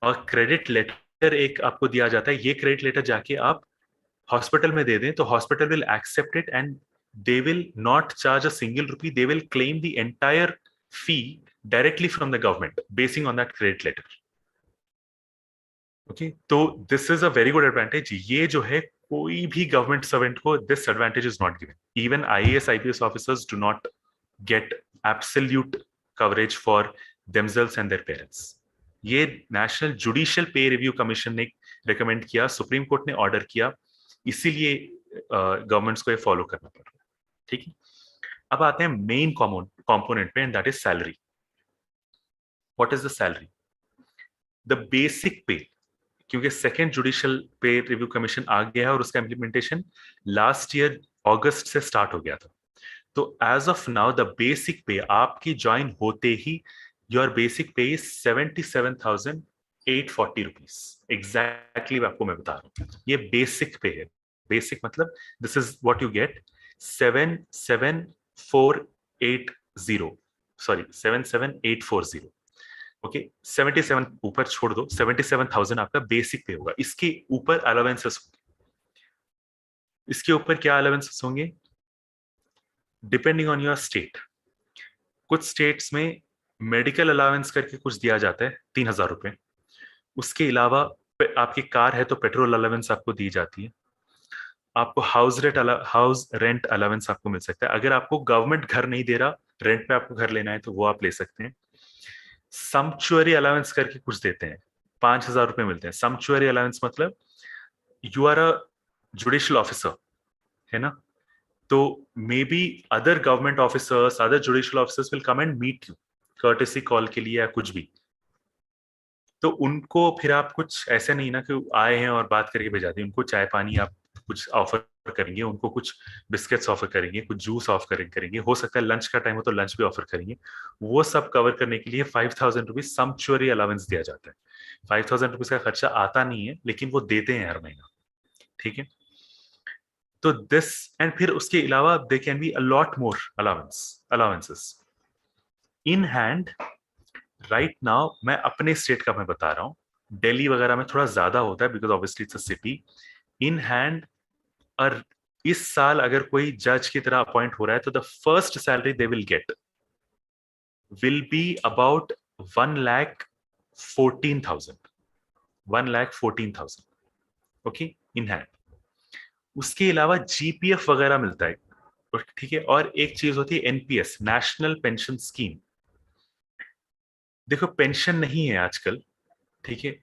और क्रेडिट लेटर एक आपको दिया जाता है, ये क्रेडिट लेटर जाके आप हॉस्पिटल में दे दें तो hospital will accept it and they will not charge a single rupee, they will claim the entire fee directly from the government basing on that credit letter. Okay, तो this is a very good advantage. ये जो है कोई भी government servant को this advantage is not given, even IAS IPS officers do not get absolute coverage for themselves and their parents. ये national judicial पे review commission ने recommend किया, सुप्रीम कोर्ट ने ऑर्डर किया, इसीलिए गवर्नमेंट्स को ये फॉलो करना पड़ रहा है। ठीक है, अब आते हैं मेन कॉम्पोनेंट पे, and that is salary. What is the salary? The basic पे, क्योंकि सेकेंड जुडिशियल पे रिव्यू कमीशन आ गया है और उसका इम्प्लीमेंटेशन लास्ट ईयर अगस्त से स्टार्ट हो गया था। तो as of now the basic pay आपकी ज्वाइन होते ही your basic pay is 77,840 rupees. Exactly आपको मैं बता रहा हूँ, ये बेसिक पे है। बेसिक मतलब this is what you get, 77480, sorry 77840। Okay, 77 ऊपर छोड़ दो, 77,000 आपका बेसिक पे होगा। इसके ऊपर अलावेंसेस, इसके ऊपर क्या अलावेंसेस होंगे डिपेंडिंग ऑन योर स्टेट। कुछ स्टेट्स में मेडिकल अलावेंस करके कुछ दिया जाता है 3,000 रुपए। उसके अलावा आपकी कार है तो पेट्रोल अलावेंस आपको दी जाती है। आपको हाउस रेंट अलावेंस आपको मिल सकता है। अगर आपको गवर्नमेंट घर नहीं दे रहा, रेंट पे आपको घर लेना है तो वो आप ले सकते हैं। सम्चुअरी अलावेंस करके कुछ देते हैं, 5,000 रुपए मिलते हैं। सम्चुअरी अलावेंस मतलब you are a judicial officer, है ना, तो may be other government officers, other judicial officers will come and meet you courtesy call के लिए या कुछ भी। तो उनको फिर आप कुछ ऐसे नहीं ना कि आए हैं और बात करके भेजा दी, उनको चाय पानी आप कुछ ऑफर करेंगे, उनको कुछ बिस्किट्स ऑफर करेंगे, कुछ जूस ऑफर करेंगे, हो सकता है लंच का टाइम हो तो लंच भी ऑफर करेंगे। वो सब कवर करने के लिए 5,000 रुपीज सम्चुअरी अलावेंस दिया जाता है। 5,000 रुपीज का खर्चा आता नहीं है, लेकिन वो देते हैं हर महीना। ठीक है, तो दिस, एंड फिर उसके अलावा they can be a lot more allowances in hand. Right now मैं अपने स्टेट का मैं बता रहा हूँ, दिल्ली वगैरह में थोड़ा ज्यादा होता है because obviously it's a city. In hand, और इस साल अगर कोई जज की तरह अपॉइंट हो रहा है तो the first salary they will get will be about 1,14,000, 1,14,000। Okay, in hand. उसके अलावा जीपीएफ वगैरह मिलता है, ठीक है, और एक चीज होती है एनपीएस, नेशनल पेंशन स्कीम। देखो पेंशन नहीं है आजकल, ठीक है,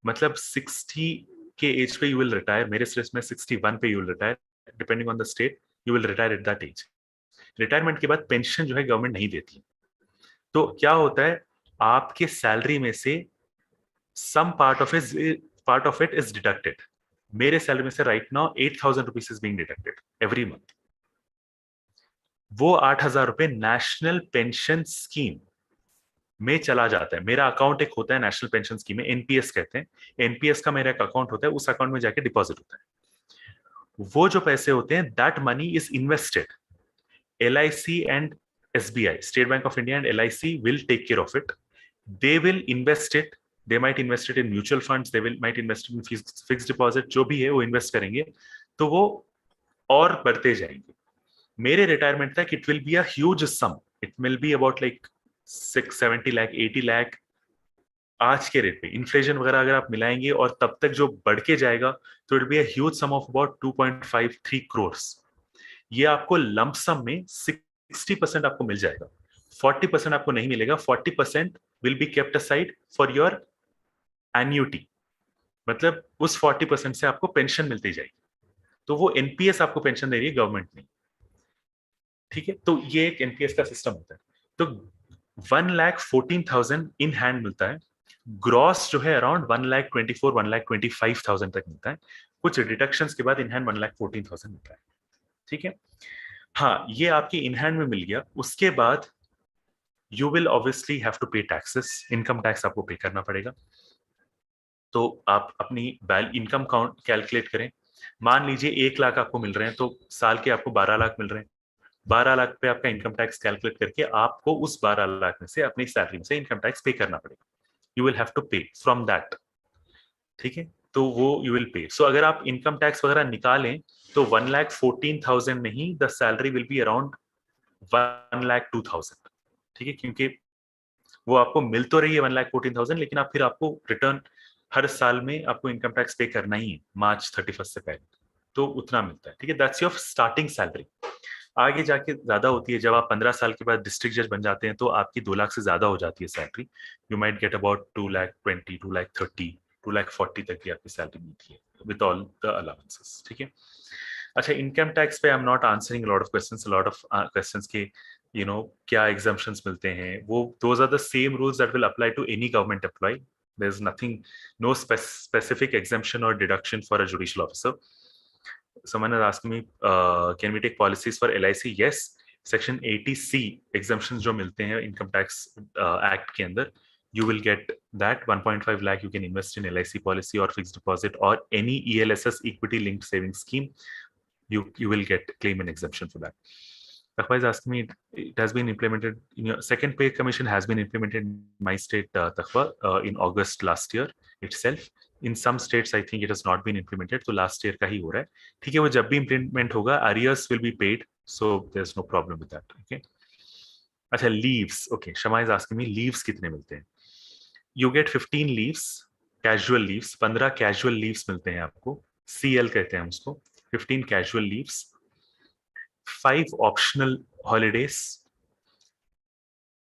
मतलब 60 के एज पे यू विल रिटायर, मेरे स्टेट में 61 पे you will retire, depending on the state you will retire at that age. Retirement के बाद पेंशन जो है गवर्नमेंट नहीं देती। तो क्या होता है, आपके सैलरी में से some part of it is deducted. मेरे सैलरी में से right now 8,000 rupees is being deducted every month. वो 8,000 रुपए नेशनल पेंशन स्कीम में चला जाता है। मेरा अकाउंट एक होता है नेशनल पेंशन स्कीम में, एनपीएस कहते हैं, एनपीएस का मेरा एक अकाउंट होता है, उस अकाउंट में जाके डिपॉजिट होता है। वो जो पैसे होते हैं that money is invested, LIC and SBI, State Bank of India and LIC will take care of it. They will invest it, they might invest it in mutual funds, they will might invest in fix deposit, जो भी है वो invest करेंगे, तो वो और बढ़ते जाएंगे। मेरे रिटायरमेंट तक it will be a huge sum, it will be about like 670 lakh 80 lakh आज के रेट पे। इन्फ्लेशन वगैरह अगर आप मिलाएंगे और तब तक जो बढ़ के जाएगा तो it be a huge sum of about 2.53 crore. ये आपको लंप सम में 60% आपको मिल जाएगा, 40% आपको नहीं मिलेगा। 40% will be kept aside for your annuity, मतलब उस 40% से आपको पेंशन मिलती जाएगी। तो वो एनपीएस आपको पेंशन दे रही है, गवर्नमेंट नहीं। ठीक है, तो ये एक एनपीएस का सिस्टम होता है। तो 1,14,000 इन हैंड मिलता है। ग्रॉस जो है अराउंड 1,24,000 1,25,000 तक मिलता है। कुछ डिडक्शंस के बाद इन हैंड 1,14,000 मिलता है। ठीक है, हाँ ये आपकी इन हैंड में मिल गया। उसके बाद you will obviously have to pay taxes, income tax आपको पे करना पड़ेगा। तो आप अपनी इनकम काउंट कैलकुलेट करें। मान लीजिए 1 लाख आपको मिल रहे हैं तो साल के आपको 12 लाख मिल रहे हैं, 12 लाख पे आपका इनकम टैक्स कैलकुलेट करके आपको उस 12 लाख में से अपनी सैलरी में से इनकम टैक्स पे करना पड़ेगा. यू विल हैव टू पे फ्रॉम दैट. ठीक है, तो वो यू विल पे. सो अगर आप इनकम टैक्स वगैरह निकालें तो 1,14,000 में ही the salary will be around 1,02,000. ठीक है, क्योंकि वो आपको मिल तो रही है 1,14,000, लेकिन आप फिर आपको रिटर्न हर साल में आपको इनकम टैक्स पे करना ही है मार्च 31 से पहले. तो उतना मिलता है. ठीक है, दैट्स योर स्टार्टिंग सैलरी. आगे जाके ज्यादा होती है. जब आप 15 साल के बाद डिस्ट्रिक्ट जज बन जाते हैं तो आपकी 2 लाख से ज्यादा हो जाती है salary. You might get about 2,20,000, 2,30,000, 2,40,000 तक की आपकी सैलरी मिलती है विद ऑल द अलाउंसेस. ठीक है. अच्छा, इनकम टैक्स पे I am not answering lot of questions. Lot of questions के क्या एग्जाम्पशंस मिलते हैं, वो those are the same rules that will apply to any government employee. There is nothing, no specific exemption or deduction for a judicial officer. Someone has asked me, can we take policies for LIC? Yes. Section 80C exemptions जो मिलते हैं income tax act के अंदर, you will get that 1.5 lakh you can invest in LIC policy or fixed deposit or any ELSS equity linked savings scheme. You will get claim and exemption for that. Takhwa is asking me, it has been implemented in your second pay commission has been implemented in my state, Takhwa, in August last year itself. In some states I think it has not been implemented, तो last year का ही हो रहा है. ठीक है, वो जब भी implement होगा arrears will be paid, so there's no problem with that. Okay. अच्छा, leaves. Okay, Shama is asking me leaves कितने मिलते हैं. You get 15 leaves, casual leaves, 15 casual leaves मिलते हैं आपको, CL कहते हैं हम उसको. 15 casual leaves, 5 optional holidays.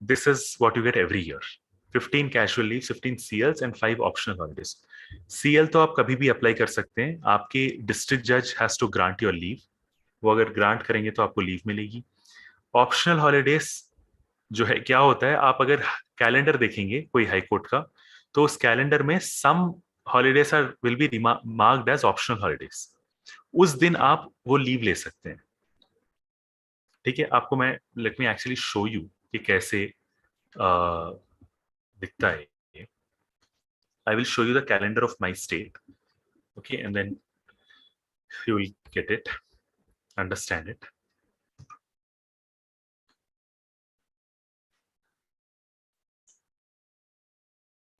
This is what you get every year. 15 casual leaves, 15 CLs and 5 optional holidays. CL तो आप कभी भी अप्लाई कर सकते हैं. आपके डिस्ट्रिक्ट जज has to grant your leave. वो अगर ग्रांट करेंगे तो आपको लीव मिलेगी. ऑप्शनल हॉलीडेज जो है क्या होता है, आप अगर कैलेंडर देखेंगे कोई हाई कोर्ट का, तो उस कैलेंडर में some holidays are will be marked as optional holidays. उस दिन आप वो लीव ले सकते हैं. ठीक है, आपको मैं let me actually show you कि कैसे दिखता है. I will show you the calendar of my state. Okay, and then you will get it, understand it.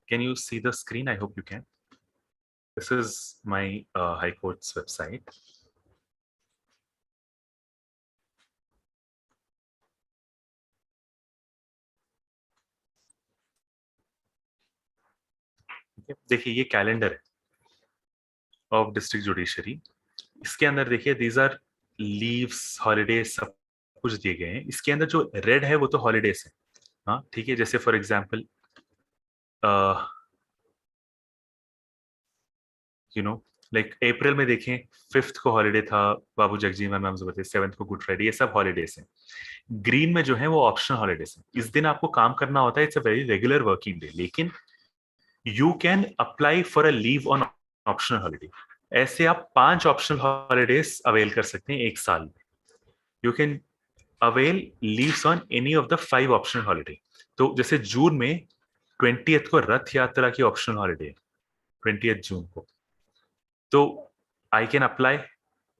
Can you see the screen? I hope you can. This is my High Court's website. देखिए, ये calendar है of district judiciary. इसके अंदर देखिए, these are leaves, holidays, सब कुछ दिए गए हैं. इसके अंदर जो रेड है वो तो हॉलीडेज है. हाँ, ठीक है. जैसे फॉर एग्जाम्पल लाइक अप्रैल में देखें, 5th को हॉलीडे था, बाबू जगजीवन मैम से बताइए, 7th को गुड फ्राइडे, ये सब हॉलीडेज हैं. ग्रीन में जो है वो ऑप्शनल हॉलीडेज हैं. इस दिन आपको काम करना होता है. It's a very regular working day, लेकिन you can apply for a leave on optional holiday. ऐसे आप 5 ऑप्शनल हॉलीडेज अवेल कर सकते हैं एक साल में. You can avail leaves on any of the 5 optional holiday. तो जैसे जून में 20th को रथ यात्रा की ऑप्शनल हॉलीडे है, 20th जून को. तो आई can apply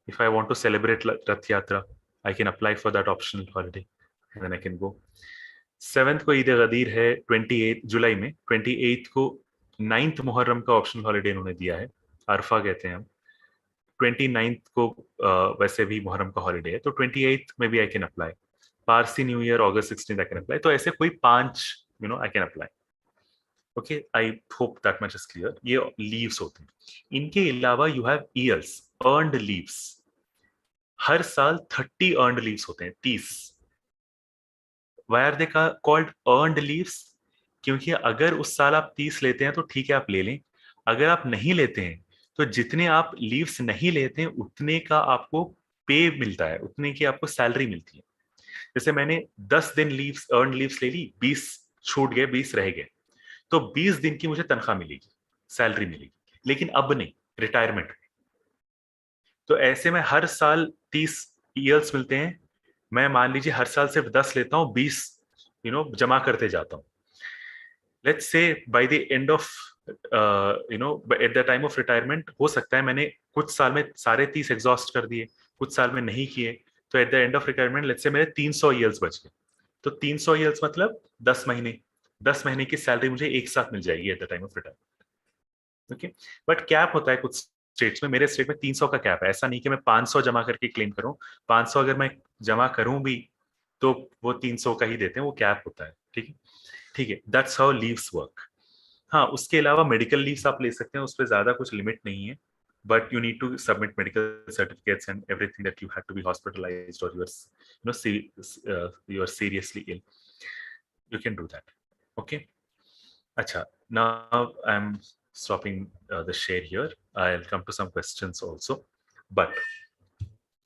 if I want to celebrate Rath Yatra, I can apply for that optional holiday and then I can go. 7th को ईद गदीर है 28 जुलाई में. 28 को 9th मुहर्रम का ऑप्शनल हॉलीडे इन्होंने दिया है, अरफा कहते हैं हम. 29th को वैसे भी मुहर्रम का हॉलीडे है, तो 28th में भी I can apply. Parsi new year August 16th I can apply. तो ऐसे कोई 5 I can apply. Okay, I hope that much is clear. ये लीव्स होते हैं. इनके अलावा you have years, earned leaves. हर साल 30 अर्नड लीव्स होते हैं, 30. Why are they called earned leaves? क्योंकि अगर उस साल आप 30 लेते हैं तो ठीक है, आप ले लें. अगर आप नहीं लेते हैं तो जितने आप लीव्स नहीं लेते हैं उतने का आपको पे मिलता है, उतने की आपको सैलरी मिलती है. जैसे मैंने 10 दिन लीव्स, अर्न लीव्स ले ली, 20 छूट गए, 20 रह गए, तो 20 दिन की मुझे तनख्वाह मिलेगी, सैलरी मिलेगी. लेकिन अब नहीं, रिटायरमेंट. तो ऐसे में हर साल 30 ईयर्स मिलते हैं. मैं मान लीजिए हर साल सिर्फ 10 लेता हूँ, 20 जमा करते जाता हूँ. Let's say by the end of eight the time of retirement हो सकता है मैंने कुछ साल में सारे 30 एग्जॉस्ट कर दिए, कुछ साल में नहीं किए, तो at the end of retirement let's say मेरे 300 ईयर्स बच गए, तो 300 ईयर्स मतलब 10 महीने, 10 महीने की सैलरी मुझे एक साथ मिल जाएगी eight the time of retirement. Okay, but cap होता है कुछ स्टेट्स में, मेरे स्टेट में 300 का कैप है, ऐसा नहीं कि मैं 500 जमा करके क्लेम करूं, 500 अगर मैं जमा करूं भी तो वो 300 का ही देते हैं, वो कैप होता है। ठीक है, ठीक है, दैट्स हाउ लीव्स वर्क। हाँ, उसके अलावा मेडिकल लीव्स आप ले सकते हैं, उस पर ज्यादा कुछ लिमिट नहीं है, but you need to submit medical certificates and everything that you had to be hospitalized or you are seriously ill, you can do that. Okay, acha, now I'm stopping the share here. I'll come to some questions also, but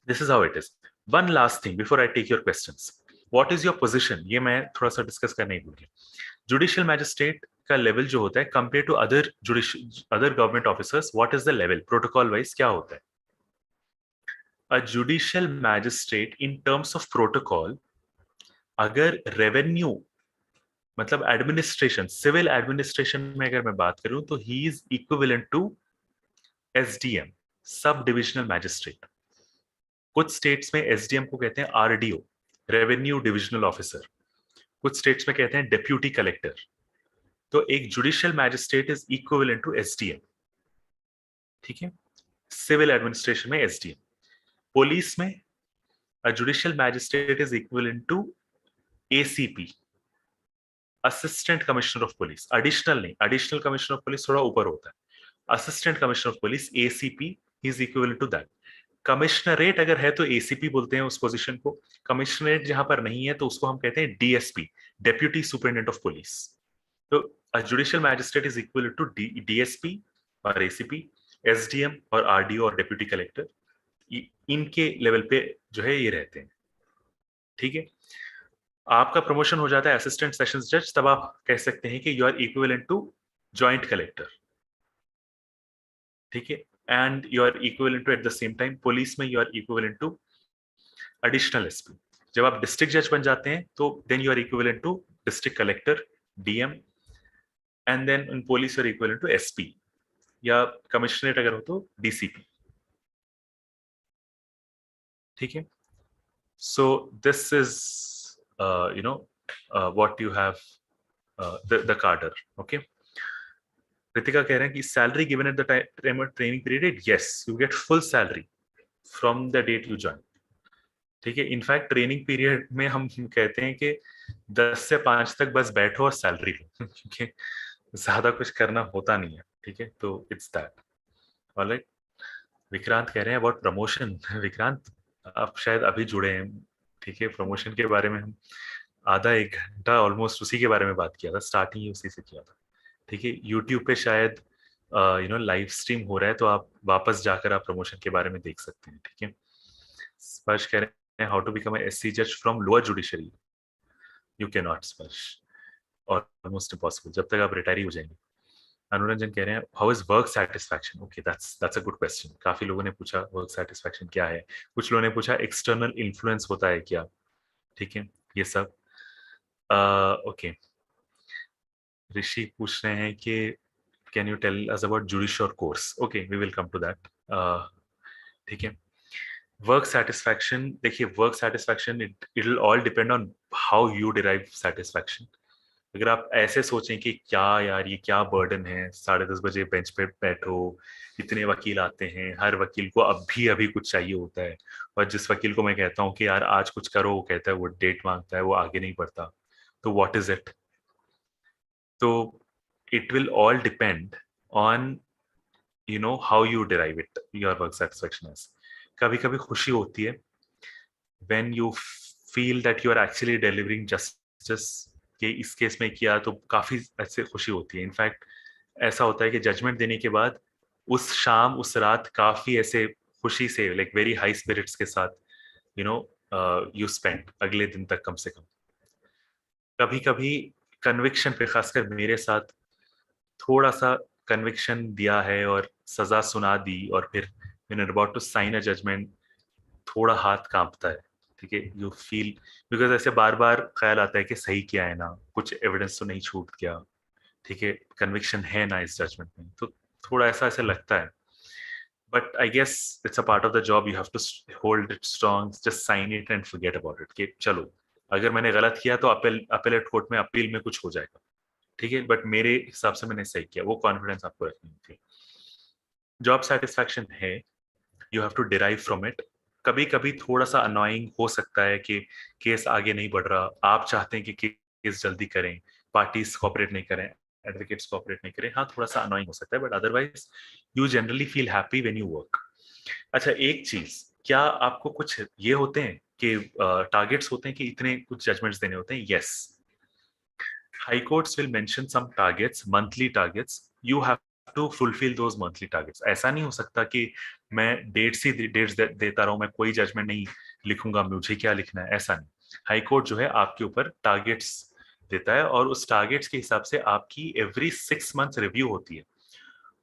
this is how it is. One last thing before I take your questions. What is your position, ये मैं थोड़ा सा discuss करना ही भूल गया। Judicial magistrate का level जो होता है compare to other government officers, what is the level protocol wise, क्या होता है? A judicial magistrate in terms of protocol, अगर रेवेन्यू मतलब एडमिनिस्ट्रेशन, सिविल एडमिनिस्ट्रेशन में अगर मैं बात करूं तो he is equivalent to SDM, sub divisional magistrate. कुछ स्टेट्स में एसडीएम को कहते हैं आरडीओ, रेवेन्यू डिविजनल ऑफिसर, कुछ स्टेट्स में कहते हैं डेप्यूटी कलेक्टर। तो एक judicial magistrate is equivalent to SDM, ठीक है, सिविल एडमिनिस्ट्रेशन में एसडीएम। पुलिस में a judicial magistrate is equivalent to ACP, assistant commissioner of police, additional नहीं, एडिशनल कमिश्नर ऑफ पुलिस थोड़ा ऊपर होता है, assistant commissioner of police ACP is equivalent to that. Commissionerate अगर है तो एसीपी बोलते हैं उस पोजीशन को, कमिश्नरेट जहां पर नहीं है तो उसको हम कहते हैं DSP, deputy superintendent of police. तो a judicial magistrate is equal to DSP और एसीपी, एसडीएम और आरडीओ और डेप्यूटी कलेक्टर, इनके लेवल पे जो है ये रहते हैं। ठीक है, आपका प्रमोशन हो जाता है असिस्टेंट सेशंस जज, तब आप कह सकते हैं कि you are equivalent to joint collector. ठीक है, and you are equivalent to at the same time police में you are equivalent to additional SP. जब आप डिस्ट्रिक्ट जज बन जाते हैं तो then you are equivalent to district collector, DM, and then in police are equivalent to SP, या commissionerate अगर हो तो डीसीपी। ठीक है, so this is you know what you have the कार्डर। ओके, रितिका कह रहे हैं कि salary given at the time of training period, yes you get full salary from the date you join. ठीक है, इनफैक्ट ट्रेनिंग पीरियड में हम कहते हैं कि 10 से 5 तक बस बैठो और सैलरी लो क्योंकि ज्यादा कुछ करना होता नहीं है। ठीक है, तो इट्स दैट। ऑलराइट, विक्रांत कह रहे हैं अबाउट प्रमोशन। विक्रांत आप शायद अभी जुड़े हैं। ठीक है, प्रमोशन के बारे में हम आधा एक घंटा ऑलमोस्ट उसी के बारे में बात किया था, स्टार्टिंग ही उसी से किया था। ठीक है, यूट्यूब पे शायद लाइव स्ट्रीम हो रहा है, तो आप वापस जाकर आप प्रमोशन के बारे में देख सकते हैं। ठीक है, स्पर्श कह रहे हैं हाउ टू बिकम एससी जज from lower judiciary, you can not स्पर्श, ऑलमोस्ट इम्पॉसिबल जब तक आप रिटायरी हो जाएंगे। अनुरंजन कह रहे हैं how is work satisfaction. Okay, that's a good question. काफी लोगों ने पूछा वर्क सेटिस्फैक्शन क्या है, कुछ लोगों ने पूछा एक्सटर्नल इन्फ्लुएंस होता है क्या। ठीक है, ये सब ओके। ऋषि पूछ रहे हैं कि can you tell us about judicial course. Okay, we will come to that. ठीक है, वर्क सेटिस्फैक्शन, देखिए work satisfaction it will all depend on how you derive satisfaction. अगर आप ऐसे सोचें कि क्या यार ये क्या बर्डन है, 10:30 बजे बेंच पे बैठो, इतने वकील आते हैं, हर वकील को अभी अभी कुछ चाहिए होता है, और जिस वकील को मैं कहता हूँ कि यार आज कुछ करो, वो कहता है, वो डेट मांगता है, वो आगे नहीं बढ़ता, तो व्हाट इज इट? तो it will all depend on how you derive it your work satisfaction as. कभी कभी खुशी होती है when you feel that you are actually delivering justice, कि इस केस में किया तो काफी ऐसे खुशी होती है। इनफैक्ट ऐसा होता है कि जजमेंट देने के बाद उस शाम उस रात काफी ऐसे खुशी से लाइक वेरी हाई स्पिरिट्स के साथ यू नो यू स्पेंड अगले दिन तक कम से कम। कभी कभी कन्विक्शन पे, खासकर मेरे साथ थोड़ा सा कन्विक्शन दिया है और सजा सुना दी और फिर when about to sign a judgement थोड़ा हाथ कांपता है। ठीक है, यू फील, बिकॉज ऐसे बार बार ख्याल आता है कि सही किया है ना, कुछ एविडेंस तो नहीं छूट गया। ठीक है, कन्विक्शन है ना इस जजमेंट में, तो थोड़ा ऐसा ऐसा लगता है। but I guess it's a part of the job. You have to hold it strong, just sign it and forget about it कि चलो अगर मैंने गलत किया तो अपेलेट कोर्ट में अपील में कुछ हो जाएगा, ठीक है, बट मेरे हिसाब से मैंने सही किया, वो कॉन्फिडेंस आपको रखनी थी। जॉब सेटिस्फैक्शन है, you have to derive from it. कभी कभी थोड़ा सा अनोइंग हो सकता है कि केस आगे नहीं बढ़ रहा, आप चाहते हैं कि केस जल्दी करें, पार्टीज कॉपरेट नहीं करें, एडवोकेट्स कॉपरेट नहीं करें, हाँ थोड़ा सा अनोइंग हो सकता है, but otherwise you generally feel happy when you work. अच्छा एक चीज, क्या आपको कुछ ये होते हैं कि टारगेट्स होते हैं कि इतने कुछ जजमेंट्स देने होते हैं? Yes, high courts will mention some targets, monthly targets. You have to fulfill those monthly targets. ऐसा नहीं हो सकता कि मैं डेट्स देता रहूं, मैं कोई जजमेंट नहीं लिखूंगा, मुझे क्या लिखना है, ऐसा नहीं। हाई कोर्ट जो है आपके ऊपर टारगेट्स देता है और उस टारगेट्स के हिसाब से आपकी एवरी 6 मंथ रिव्यू होती है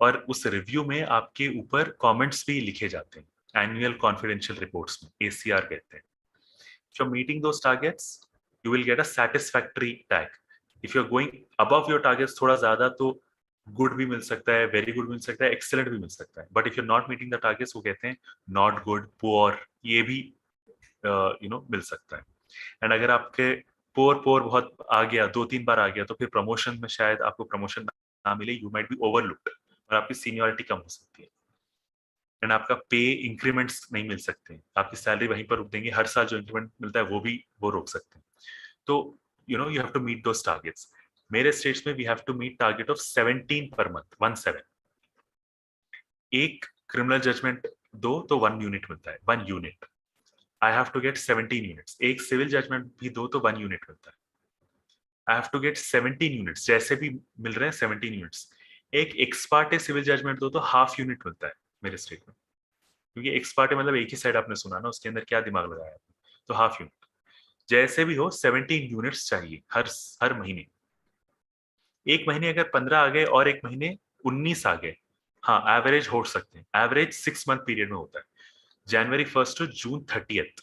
और उस रिव्यू में आपके ऊपर कमेंट्स भी लिखे जाते हैं, एनुअल कॉन्फिडेंशियल रिपोर्ट्स में, एसीआर कहते हैं। If you're meeting those targets, you will get a satisfactory tag. If you're going above your targets थोड़ा ज्यादा तो गुड भी मिल सकता है, वेरी गुड मिल सकता है, एक्सेलेंट भी मिल सकता है, but if you not meeting the targets वो कहते हैं नॉट गुड, पुअर, ये भी मिल सकता है। एंड अगर आपके पुअर पुअर बहुत आ गया, 2-3 बार आ गया, तो फिर प्रमोशन में शायद आपको प्रमोशन ना मिले, यू माइट बी ओवरलुक्ड और आपकी सीनियरिटी कम हो सकती है एंड आपका पे इंक्रीमेंट्स नहीं मिल सकते, आपकी सैलरी वहीं पर रुक देंगे, हर साल जो इंक्रीमेंट मिलता है वो रोक सकते हैं। तो you have to meet those targets. मेरे स्टेट्स में we have to meet target of 17 per month, 17। एक क्रिमिनल जजमेंट दो तो 1 यूनिट मिलता है, 1 unit. I have to get 17 units. एक सिविल जजमेंट भी दो तो 1 यूनिट मिलता है। I have to get 17 units, जैसे भी मिल रहे हैं 17 यूनिट्स। एक एक्सपार्टे सिविल जजमेंट दो तो हाफ यूनिट मिलता है मेरे स्टेट में, क्योंकि एक्सपार्टे मतलब एक ही साइड आपने सुना ना, उसके अंदर क्या दिमाग लगाया, तो हाफ यूनिट। जैसे भी हो 17 यूनिट्स चाहिए हर हर महीने। एक महीने अगर 15 आ गए और एक महीने 19 आ गए, हाँ एवरेज हो सकते हैं, एवरेज 6 मंथ पीरियड में होता है, January 1st to June 30th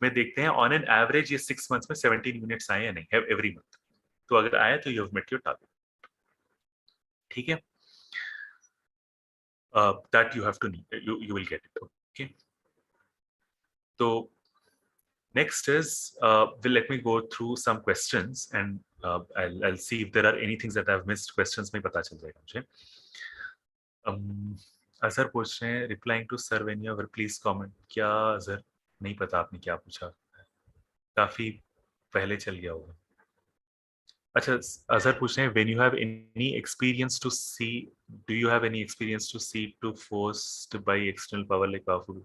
में देखते हैं ऑन एन एवरेज ये 6 मंथ्स में 17 यूनिट्स आए या नहीं एवरी मंथ। तो अगर आए तो you have met your target, ठीक है, that you have to you will get it, okay. तो next is will let me go through some questions and I'll see if there are any things that I've missed. Questions में पता चल जाएगा मुझे। अजहर पूछ रहे हैं replying to sir when you ever please comment. क्या अजहर, नहीं पता आपने क्या पूछा, काफी पहले चल गया होगा। अच्छा, अजहर पूछ रहे हैं when you have any experience to see, do you have any experience to see to forced by external power like powerful.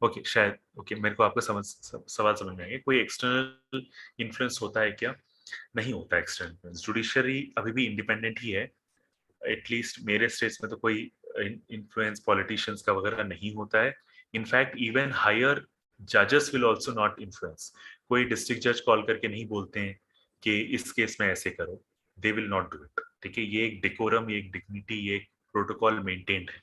Okay शायद, ओके मेरे को आपका सवाल समझ में आ गया। कोई एक्सटर्नल इन्फ्लुएंस होता है क्या? नहीं होता एक्सटर्नल इन्फ्लुएंस, जुडिशरी अभी भी इंडिपेंडेंट ही है। एटलीस्ट मेरे स्टेट्स में तो कोई इन्फ्लुएंस पॉलिटिशियंस का वगैरह नहीं होता है। इनफैक्ट इवन हायर जजेस विल आल्सो नॉट इन्फ्लुएंस। कोई डिस्ट्रिक्ट जज कॉल करके नहीं बोलते हैं कि इस केस में ऐसे करो, दे विल नॉट डू इट, ठीक है। ये एक डिकोरम, ये एक डिग्निटी, ये एक प्रोटोकॉल मेंटेन्ड है।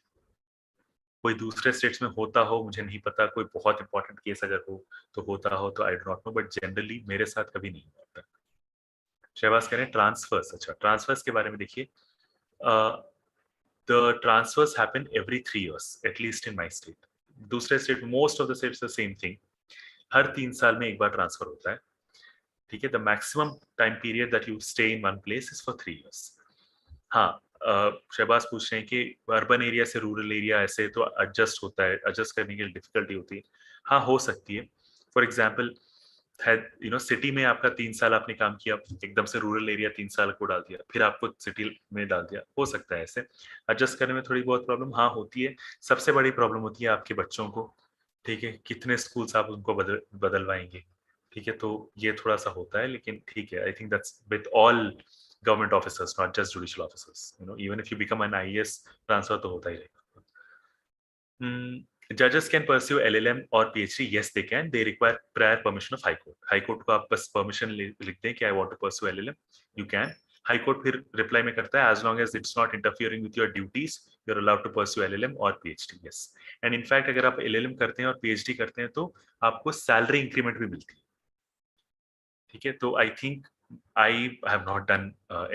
कोई दूसरे स्टेट्स में होता हो मुझे नहीं पता, कोई बहुत इंपॉर्टेंट केस अगर हो तो होता हो तो आई डोंट नो, बट जनरली मेरे साथ कभी नहीं होता। शहबाज कह रहे हैं ट्रांसफर्स, अच्छा ट्रांसफर्स के बारे में देखिए, the transfers happen every 3 years at least in my state. दूसरे state, most of the states the same thing, हर 3 साल में एक बार ट्रांसफर होता है, ठीक है। The maximum time period that you stay in one place is for 3 years। हाँ, शहबाज पूछ रहे हैं कि अर्बन एरिया से रूरल एरिया ऐसे तो एडजस्ट होता है, एडजस्ट करने की डिफिकल्टी होती है। हाँ हो सकती है। फॉर एग्जाम्पल है, सिटी में आपका 3 साल आपने काम किया, एकदम से रूरल एरिया 3 साल को डाल दिया, फिर आपको सिटी में डाल दिया, हो सकता है ऐसे एडजस्ट करने में थोड़ी बहुत प्रॉब्लम हाँ होती है। सबसे बड़ी प्रॉब्लम होती है आपके बच्चों को, ठीक है, कितने स्कूल्स आप उनको बदलवाएंगे, ठीक है। तो ये थोड़ा सा होता है, लेकिन ठीक है, I think that's with all government officers, not just judicial officers, even if you become an IAS, transfer तो होता ही रहेगा। Judges can pursue LLM और PhD. Yes, they can. They require prior permission of High Court. High Court को आप बस permission लिख दें कि I want to pursue LLM. You can. High Court फिर reply में करता है as long as it's not interfering with your duties, you're allowed to pursue LLM और PhD. Yes. And in fact अगर आप LLM करते हैं और PhD करते हैं तो आपको salary increment भी मिलती है, ठीक है। तो I think I have not done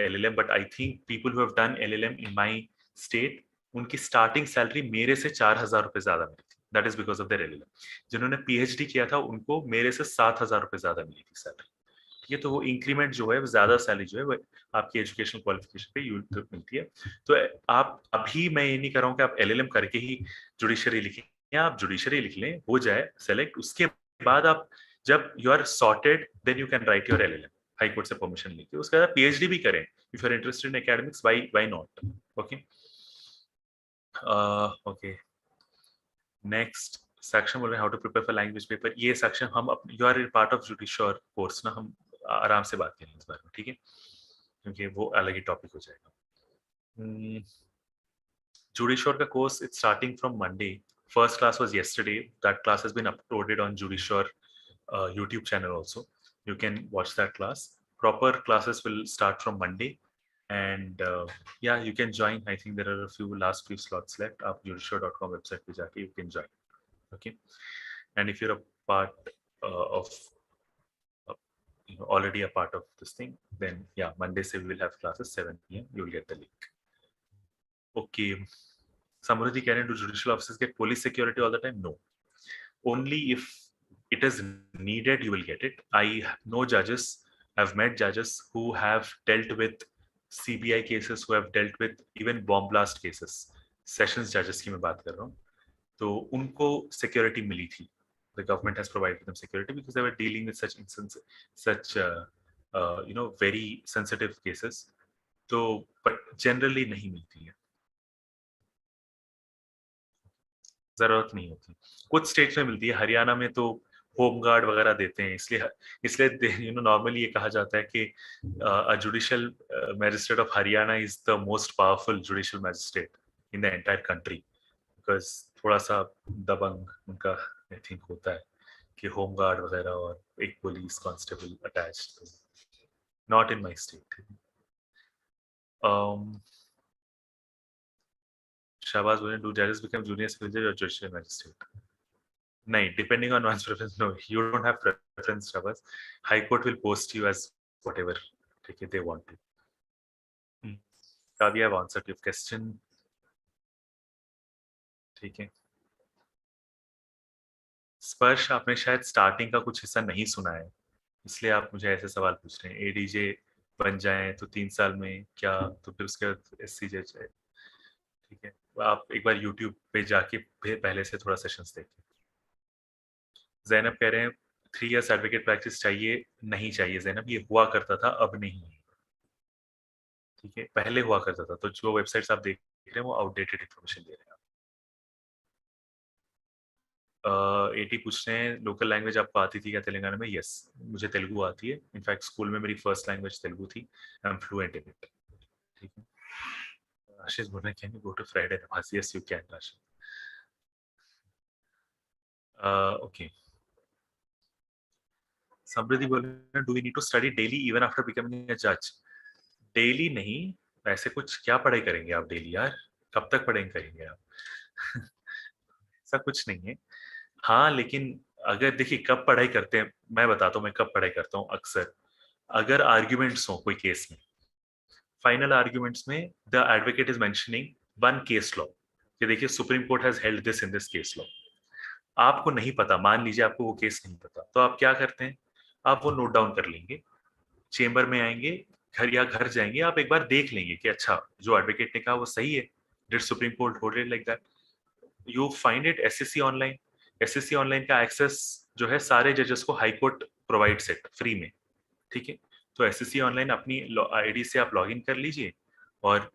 LLM, but I think people who have done LLM in my state उनकी स्टार्टिंग सैलरी मेरे से 4,000 रुपये ज्यादा मिली थी। That is because of their LLM. जिन्होंने पीएचडी किया था उनको मेरे से 7,000 रुपये ज्यादा मिली थी सैलरी। ठीक है, तो वो इंक्रीमेंट जो है, वो ज्यादा सैलरी जो है वो आपकी एजुकेशनल क्वालिफिकेशन पे मिलती है। तो आप अभी, मैं ये नहीं कर रहा हूँ कि आप एलएलएम करके ही जुडिशरी लिखें, या आप जुडिशरी लिख लें, हो जाए सेलेक्ट, उसके बाद आप जब you are sorted then you can right your LLM, high court से परमिशन लेके उसके बाद पीएचडी भी करें। If you are interested in academics, why not. Okay, okay, next section बोल रहे हैं how to prepare for language paper. ये सेक्शन हम you are part of जुडिशर course ना, हम आराम से बात करेंगे इस बारे में, ठीक है, क्योंकि वो अलग ही टॉपिक हो जाएगा। जुडिशर का course it's starting from Monday. First class was yesterday. That class has been uploaded on Judishor YouTube channel also. You can watch that class. Proper classes will start from Monday, and yeah, you can join. I think there are a few last few slots left. आप judishor.com website पे जाके you can join. Okay, and if you're a part of already a part of this thing, then yeah, Monday se we will have classes 7 p.m. You will get the link. Okay, Samruddhi, can do judicial officers get police security all the time? No, only if it is needed you will get it. I know judges, I've met judges who have dealt with CBI cases, who have dealt with even bomb blast cases. Sessions judges की मैं बात कर रहा हूँ, तो उनको security मिली थी. The government has provided them security because they were dealing with such instances, such very sensitive cases. तो but generally नहीं मिलती है, जरूरत नहीं होती। कुछ स्टेट्स में मिलती है, हरियाणा में तो होम गार्ड वगैरह देते हैं, इसलिए इसलिए नॉर्मली ये कहा जाता है कि judicial magistrate of Haryana is the most powerful judicial magistrate in the entire country, because थोड़ा सा दबंग उनका आई थिंक होता है कि होम गार्ड वगैरह और एक police constable attached. Not in my state. Shahbaz बोले, डू जजेस बिकम जूनियर सिविल जज और जुडिशियल मैजिस्ट्रेट? नहीं, depending on one's preference, no, you don't have preference, Shabazz. High Court will post you as whatever they want to. Kavya, I've answered your question. ठीक है। स्पर्श, आपने शायद starting का कुछ हिस्सा नहीं सुना है, इसलिए आप मुझे ऐसे सवाल पूछ रहे हैं। एडीजे बन जाए तो 3 साल में क्या, तो फिर उसके बाद एससीजे जाए। ठीक है, आप एक बार यूट्यूब पे जाके पहले से थोड़ा सेशंस देखिए। जैनब कह रहे हैं 3 years एडवोकेट प्रैक्टिस चाहिए? नहीं चाहिए जैनब, ये हुआ करता था, अब नहीं है। ठीक है, पहले हुआ करता था, तो जो वेबसाइट्स आप देख रहे हैं वो आउटडेटेड इन्फॉर्मेशन दे रहे हैं। एटी पूछ रहे हैं लोकल लैंग्वेज आपको आती थी क्या तेलंगाना में? यस, मुझे तेलुगु आती है। इनफैक्ट स्कूल में मेरी फर्स्ट लैंग्वेज तेलुगु थी। I am fluent in it. ठीक है, आशीष बोल रहे हैं can you go to Friday namaz? Yes you can Ashish. Okay, Samriddhi बोल रहे हैं do we need to study daily even after becoming a जज? डेली नहीं, ऐसे कुछ क्या पढ़ाई करेंगे आप डेली यार, कब तक पढ़ाई करेंगे आप? ऐसा कुछ नहीं है। हाँ, लेकिन अगर देखिए कब पढ़ाई करते हैं, मैं बताता हूँ मैं कब पढ़ाई करता हूँ अक्सर। अगर आर्ग्यूमेंट्स हो कोई केस में, फाइनल आर्ग्यूमेंट्स में the advocate is mentioning one case law, कि देखिए supreme court has held this in this case law. आपको नहीं पता, मान लीजिए आपको वो केस नहीं पता, तो आप क्या करते हैं, आप वो नोट डाउन कर लेंगे, चेंबर में आएंगे, घर जाएंगे, आप एक बार देख लेंगे कि अच्छा जो एडवोकेट ने कहा वो सही है, did supreme court hold it like that. You find it SSC online. SSC online का एक्सेस जो है सारे जजेस को high court provides it free में। ठीक है, तो एसएससी ऑनलाइन अपनी आईडी से आप लॉग इन कर लीजिए और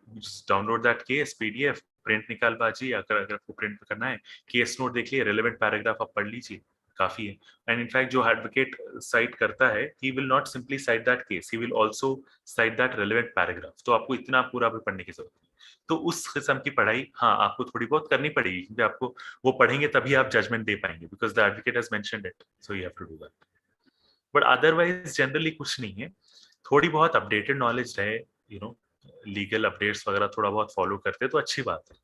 download that case PDF, print निकाल बाजी, अगर अगर आपको प्रिंट करना है, केस नोट देख लिए, रेलेवेंट पैराग्राफ आप पढ़ लीजिए, काफी है। एंड इनफैक्ट जो एडवोकेट साइट करता है, he will not simply site that case, he will also site that relevant paragraph. तो आपको इतना पूरा भी पढ़ने की जरूरत नहीं। तो उस किस्म की पढ़ाई हाँ आपको थोड़ी बहुत करनी पड़ेगी, क्योंकि आपको वो पढ़ेंगे तभी आप जजमेंट दे पाएंगे, because the advocate has mentioned it, so you have to do that. But otherwise generally कुछ नहीं है। थोड़ी बहुत अपडेटेड नॉलेज रहे, लीगल अपडेट्स वगैरह थोड़ा बहुत फॉलो करते तो अच्छी बात है।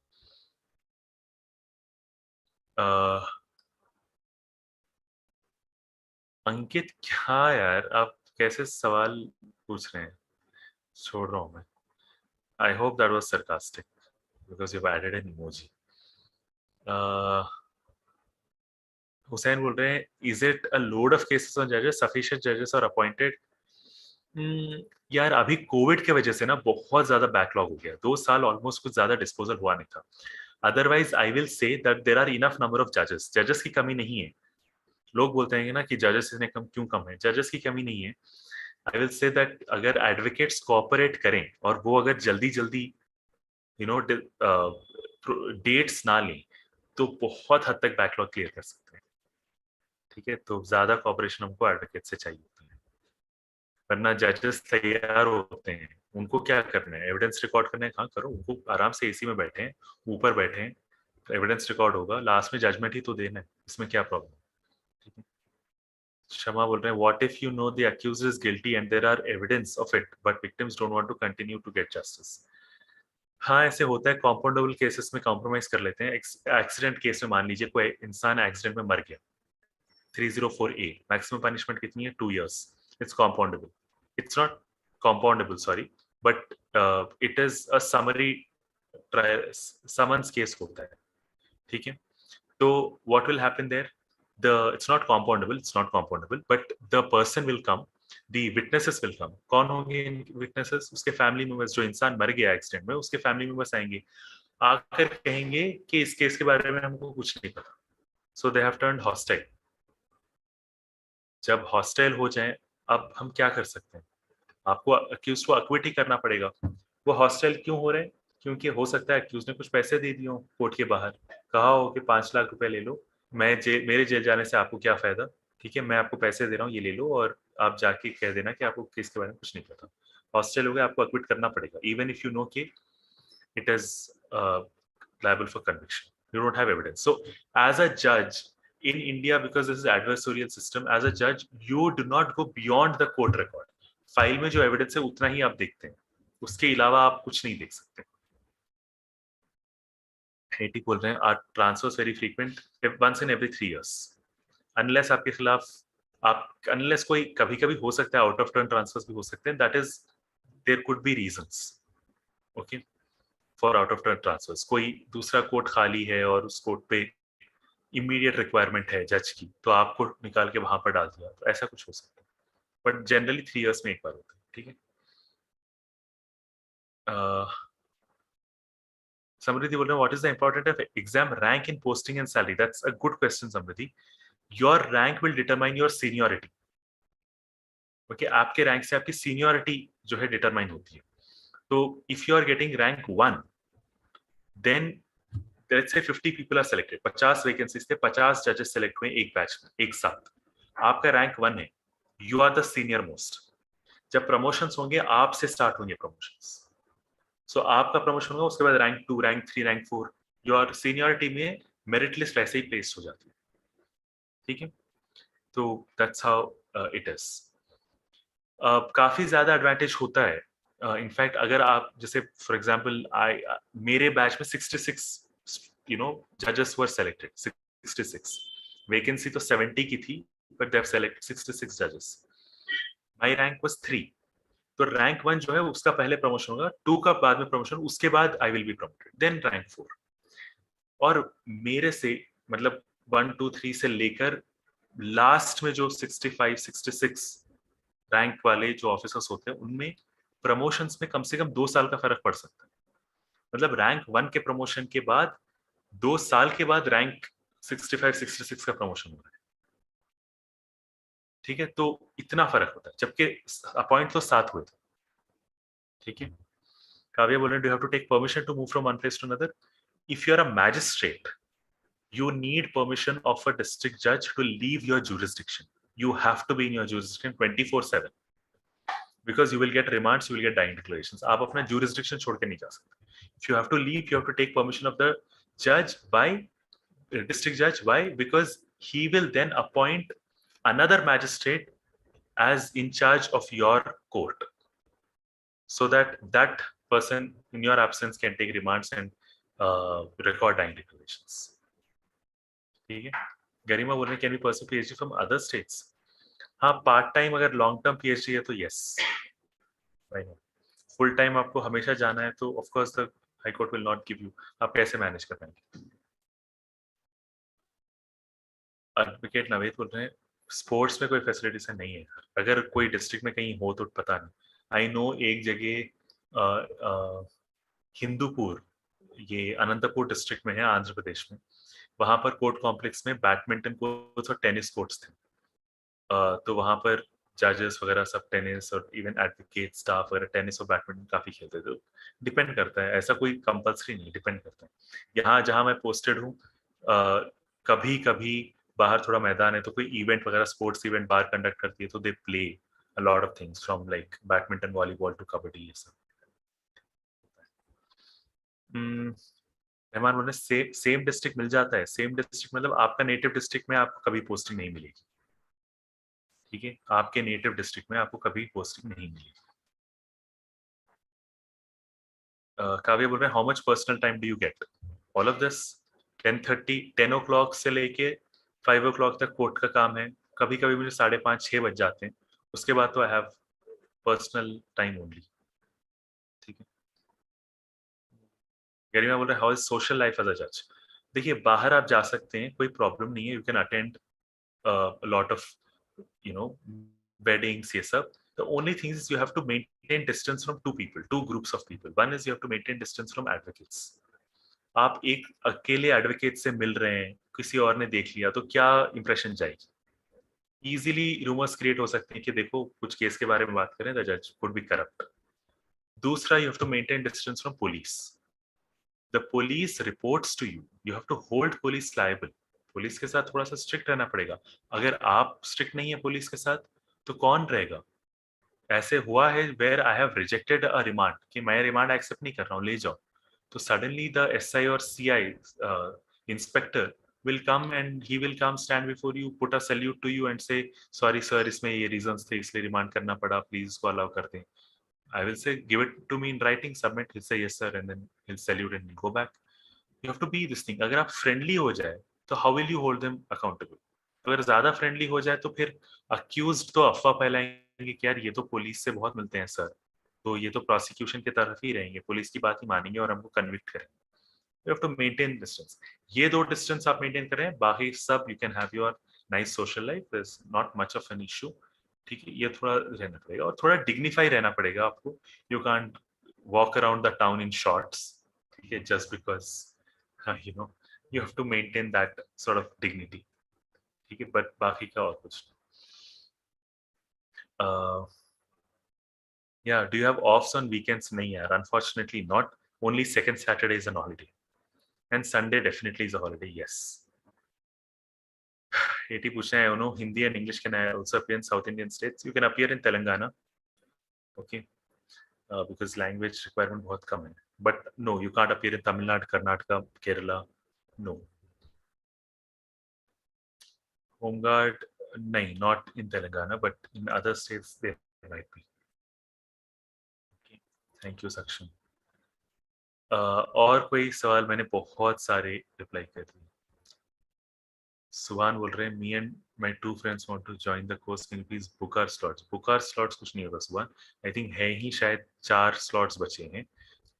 अंकित, क्या यार आप कैसे सवाल पूछ रहे हैं? छोड़ रहा हूं मैं। आई hope that was sarcastic. because you've added an emoji. Hussain बोल रहे हैं, is it a load of cases on judges, sufficient judges are appointed? यार अभी कोविड के वजह से ना बहुत ज्यादा बैकलॉग हो गया, 2 साल ऑलमोस्ट कुछ ज्यादा डिस्पोजल हुआ नहीं था. Otherwise I will say that there are enough number of जजेस. जजेस की कमी नहीं है. लोग बोलते हैं ना कि जजेस ने कम है, जजेस की कमी नहीं है. आई विल से दैट अगर एडवोकेट्स कोऑपरेट करें और वो अगर जल्दी जल्दी यू नो डेट्स ना लें तो बहुत हद तक बैकलॉग क्लियर कर सकते हैं. ठीक है, तो ज्यादा कोऑपरेशन हमको एडवोकेट से चाहिए होता है, वरना जजेस तैयार होते हैं, उनको क्या करना है, एविडेंस रिकॉर्ड करना है, कहाँ करो, उनको आराम से एसी में बैठे हैं, ऊपर बैठे हैं, एविडेंस रिकॉर्ड होगा, लास्ट में जजमेंट ही तो देना है, इसमें क्या प्रॉब्लम. ठीक है. शमा बोल रहे हैं, what if you know the accused is guilty and there are evidence of it but victims don't want to continue to get justice. हाँ, ऐसे होता है, कॉम्पाउंडेबल केसेस में कॉम्प्रोमाइज कर लेते हैं. एक्सीडेंट केस में मान लीजिए कोई इंसान एक्सीडेंट में मर गया, 304A मैक्सिमम पनिशमेंट कितनी है, 2 years. It's compoundable. It's not compoundable, sorry, but it is a summary summons case होता है. ठीक है, तो what will happen there, it's not compoundable, but the person will come, the witnesses will come. कौन होंगे witnesses? उसके family members, जो इंसान मर गया एक्सीडेंट में उसके फैमिली मेंबर्स आएंगे, आकर कहेंगे कि इस केस के बारे में हमको कुछ नहीं पता. So they have turned hostile. जब हॉस्टाइल हो जाए, अब हम क्या कर सकते हैं, आपको अक्यूज को अक्विट ही करना पड़ेगा. वो हॉस्टाइल क्यों हो रहे हैं, क्योंकि हो सकता है अक्यूज ने कुछ पैसे दे दिए हो कोर्ट के बाहर, कहा हो कि 5 लाख रुपए ले लो, मेरे जेल जाने से आपको क्या फायदा, ठीक है, मैं आपको पैसे दे रहा हूँ, ये ले लो, और आप जाके कह देना कि आपको केस के बारे में कुछ नहीं पता. हॉस्टाइल हो गया, आपको अक्विट करना पड़ेगा, इवन इफ यू नो कि it is liable for conviction. You don't have evidence. So as a judge in India, because this is adversarial system, as a judge you do not go beyond the court record. File में जो evidence है उतना ही आप देखते हैं, उसके अलावा आप कुछ नहीं देख सकते. हेटी बोल रहे हैं, are transfers very frequent, once in every 3 years, unless आपके खिलाफ अनलेस कोई कभी कभी हो सकता है आउट ऑफ टर्न ट्रांसफर्स भी हो सकते हैं, that is there could be reasons. Okay, for out of turn transfers, कोई दूसरा कोर्ट खाली है और उस कोर्ट पे इमीडिएट रिक्वायरमेंट है जज की, तो आपको निकाल के वहां पर डाल दिया, तो ऐसा कुछ हो सकता है, बट जनरली 3 years में एक बार होता है. ठीक है. Samriddhi बोल रहे हैं, what is the importance of exam rank in posting and salary? That's a good question, Samriddhi. Your rank will determine your seniority. Okay, आपके रैंक से आपकी सीनियोरिटी जो है डिटरमाइन होती है. तो if you are getting rank 1, then let's say 50 people are selected, 50 vacancies थे, 50 जजेस सेलेक्ट हुए एक बैच में एक साथ, आपका रैंक 1 है, you are the senior most. जब प्रमोशंस होंगे आपसे स्टार्ट होंगे प्रमोशंस. सो आपका प्रमोशन होगा, उसके बाद rank 2, rank 3, rank 4, your seniority में मेरिट लिस्ट वैसे ही प्लेस हो जाती है. ठीक है, तो दैट्स हाउ इट इज. काफी ज्यादा एडवांटेज होता है. इनफैक्ट अगर आप जैसे फॉर एग्जांपल मेरे बैच में 66 जजेस वर सेलेक्टेड. 66 वैकेंसी तो 70 की थी, बट दे हैव सेलेक्टेड 66 जजेस. My rank was 3. तो रैंक 1 जो है उसका पहले प्रमोशन होगा, 2 का बाद में प्रमोशन, उसके बाद I will be promoted, then rank 4. और मेरे से मतलब 1, 2, 3 से लेकर लास्ट में जो 65, 66 रैंक वाले जो ऑफिसर्स होते हैं, उनमें प्रमोशंस में कम से कम 2 साल का फर्क पड़ सकता है. मतलब रैंक 1 के प्रमोशन के बाद 2 साल के बाद रैंक 65, 66 का प्रमोशन हो रहा है. ठीक है, तो इतना फर्क होता है, जबकि अपॉइंट तो 7 हुए थे. ठीक है. काव्या बोल रहे हैं, do have to take permission to move from one place to another? If you are a magistrate, you need permission of a district judge to leave your jurisdiction. You have to be in your jurisdiction 24/7, because you will get remands, you will get dying declarations. आप अपना jurisdiction छोड़ के नहीं जा सकते. If you have to leave, you have to take permission of the judge. By district judge? Why? Because he will then appoint another magistrate as in charge of your court, so that person in your absence can take remands and record dying declarations. ठीक है. गरिमा बोल रहे हैं, can we pursue PhD from other states? हाँ, part time अगर long term PhD है तो yes. Full time आपको हमेशा जाना है तो of course the high court will not give you, आप कैसे मैनेज कर पाएंगे? एडवोकेट नवेद बोल रहे हैं, स्पोर्ट्स में कोई फैसिलिटीज नहीं है। अगर कोई डिस्ट्रिक्ट में कहीं हो तो पता नहीं। आई नो एक जगह हिंदूपुर, ये अनंतपुर डिस्ट्रिक्ट में है आंध्र प्रदेश में, वहां पर कोर्ट कॉम्प्लेक्स में बैडमिंटन कोर्ट्स और टेनिस कोर्ट्स थे। तो वहां पर जजेस वगैरह सब टेनिस और इवन एडवोकेट स्टाफ वगैरह टेनिस और बैडमिंटन काफी खेलते थे। डिपेंड करता है, ऐसा कोई कंपल्सरी नहीं, डिपेंड करता है। यहाँ जहाँ मैं पोस्टेड हूँ, कभी कभी बाहर थोड़ा मैदान है तो कोई इवेंट वगैरह स्पोर्ट्स इवेंट बाहर कंडक्ट करती है तो they play a lot of things from like badminton volleyball to kabaddi, ये सब। हम्म, मेहमान बोले सेम डिस्ट्रिक्ट मिल जाता है, सेम डिस्ट्रिक्ट मतलब आपका नेटिव डिस्ट्रिक्ट में आपको कभी पोस्टिंग नहीं मिलेगी। ठीक है, आपके नेटिव डिस्ट्रिक्ट में आपको कभी पोस्टिंग नहीं मिलेगी। काव्य बोल रहे हैं, how much personal time do you get? All of this, 10:30 10 o'clock से लेके 5 o'clock तक कोर्ट का काम है। कभी कभी मुझे 5:30 6 बज जाते हैं, उसके बाद तो I have personal time only. ठीक है। गरिमा बोल रहे हैं, how is social life as a जज? देखिए, बाहर आप जा सकते हैं, कोई प्रॉब्लम नहीं है, you can attend lot of you know weddings, ये सब। The only thing is you have to maintain distance from two people, two groups of people. One is you have to maintain distance from advocates. आप एक अकेले advocate से मिल रहे हैं, किसी और ने देख लिया तो क्या इंप्रेशन जाएगी? इजीली रूमर्स क्रिएट हो सकते हैं कि देखो कुछ केस के बारे में बात करें, द जज कुड बी करप्ट। दूसरा, you have to maintain distance from police. The police reports to you, you have to hold police liable. Police के साथ थोड़ा सा स्ट्रिक्ट रहना पड़ेगा। अगर आप स्ट्रिक्ट नहीं है पुलिस के साथ, तो कौन रहेगा? ऐसे हुआ है where I have rejected a remand कि मैं रिमांड एक्सेप्ट नहीं कर रहा हूँ, ले जाओ। तो सडनली द एसआई और CI inspector will come and he will come stand before you, put a salute to you and say sorry sir, इसमें ये reasons थे इसलिए रिमांड करना पड़ा, प्लीज इसको अलाउ कर दें। I will say give it to me in writing, submit, he'll say yes sir and then he'll salute and go back. You have to be this thing. अगर आप friendly हो जाए तो how will you hold them accountable? अगर ज्यादा friendly हो जाए तो फिर अक्यूज तो अफवाह फैलाएंगे कि यार ये तो पुलिस से बहुत मिलते हैं सर, तो ये तो प्रोसिक्यूशन की तरफ ही रहेंगे, पुलिस की बात ही मानेंगे और हमको कन्विक्ट करेंगे। You have to maintain distance. ये दो डिस्टेंस आप मेंटेन कर रहे हैं, बाकी सब you can have your nice social life, is not much of an issue. ठीक है, ये थोड़ा रहना पड़ेगा और थोड़ा डिग्निफाई रहना पड़ेगा आपको। You can't walk around the town in shorts, ठीक है, just because you know you have to maintain that sort of dignity. ठीक है, बट बाकी का और कुछ या do you have offs on weekends? नहीं यार, unfortunately not. Only second Saturday is an holiday and Sunday definitely is a holiday, yes. एटी पूछना है, no Hindi and English can also appear in South Indian states? You can appear in Telangana, okay, because language requirement बहुत कम है। But no, you can't appear in Tamil Nadu, Karnataka, Kerala, no. Home guard, नहीं, not in Telangana but in other states there might be. Thank you Saksham. और कोई सवाल? मैंने बहुत सारे रिप्लाई कर दिए। सुभान बोल रहे हैं, me and my two friends want to join the course, can you please book our slots? Book our slots कुछ नहीं होगा सुभान, आई थिंक है ही शायद 4 स्लॉट्स बचे हैं।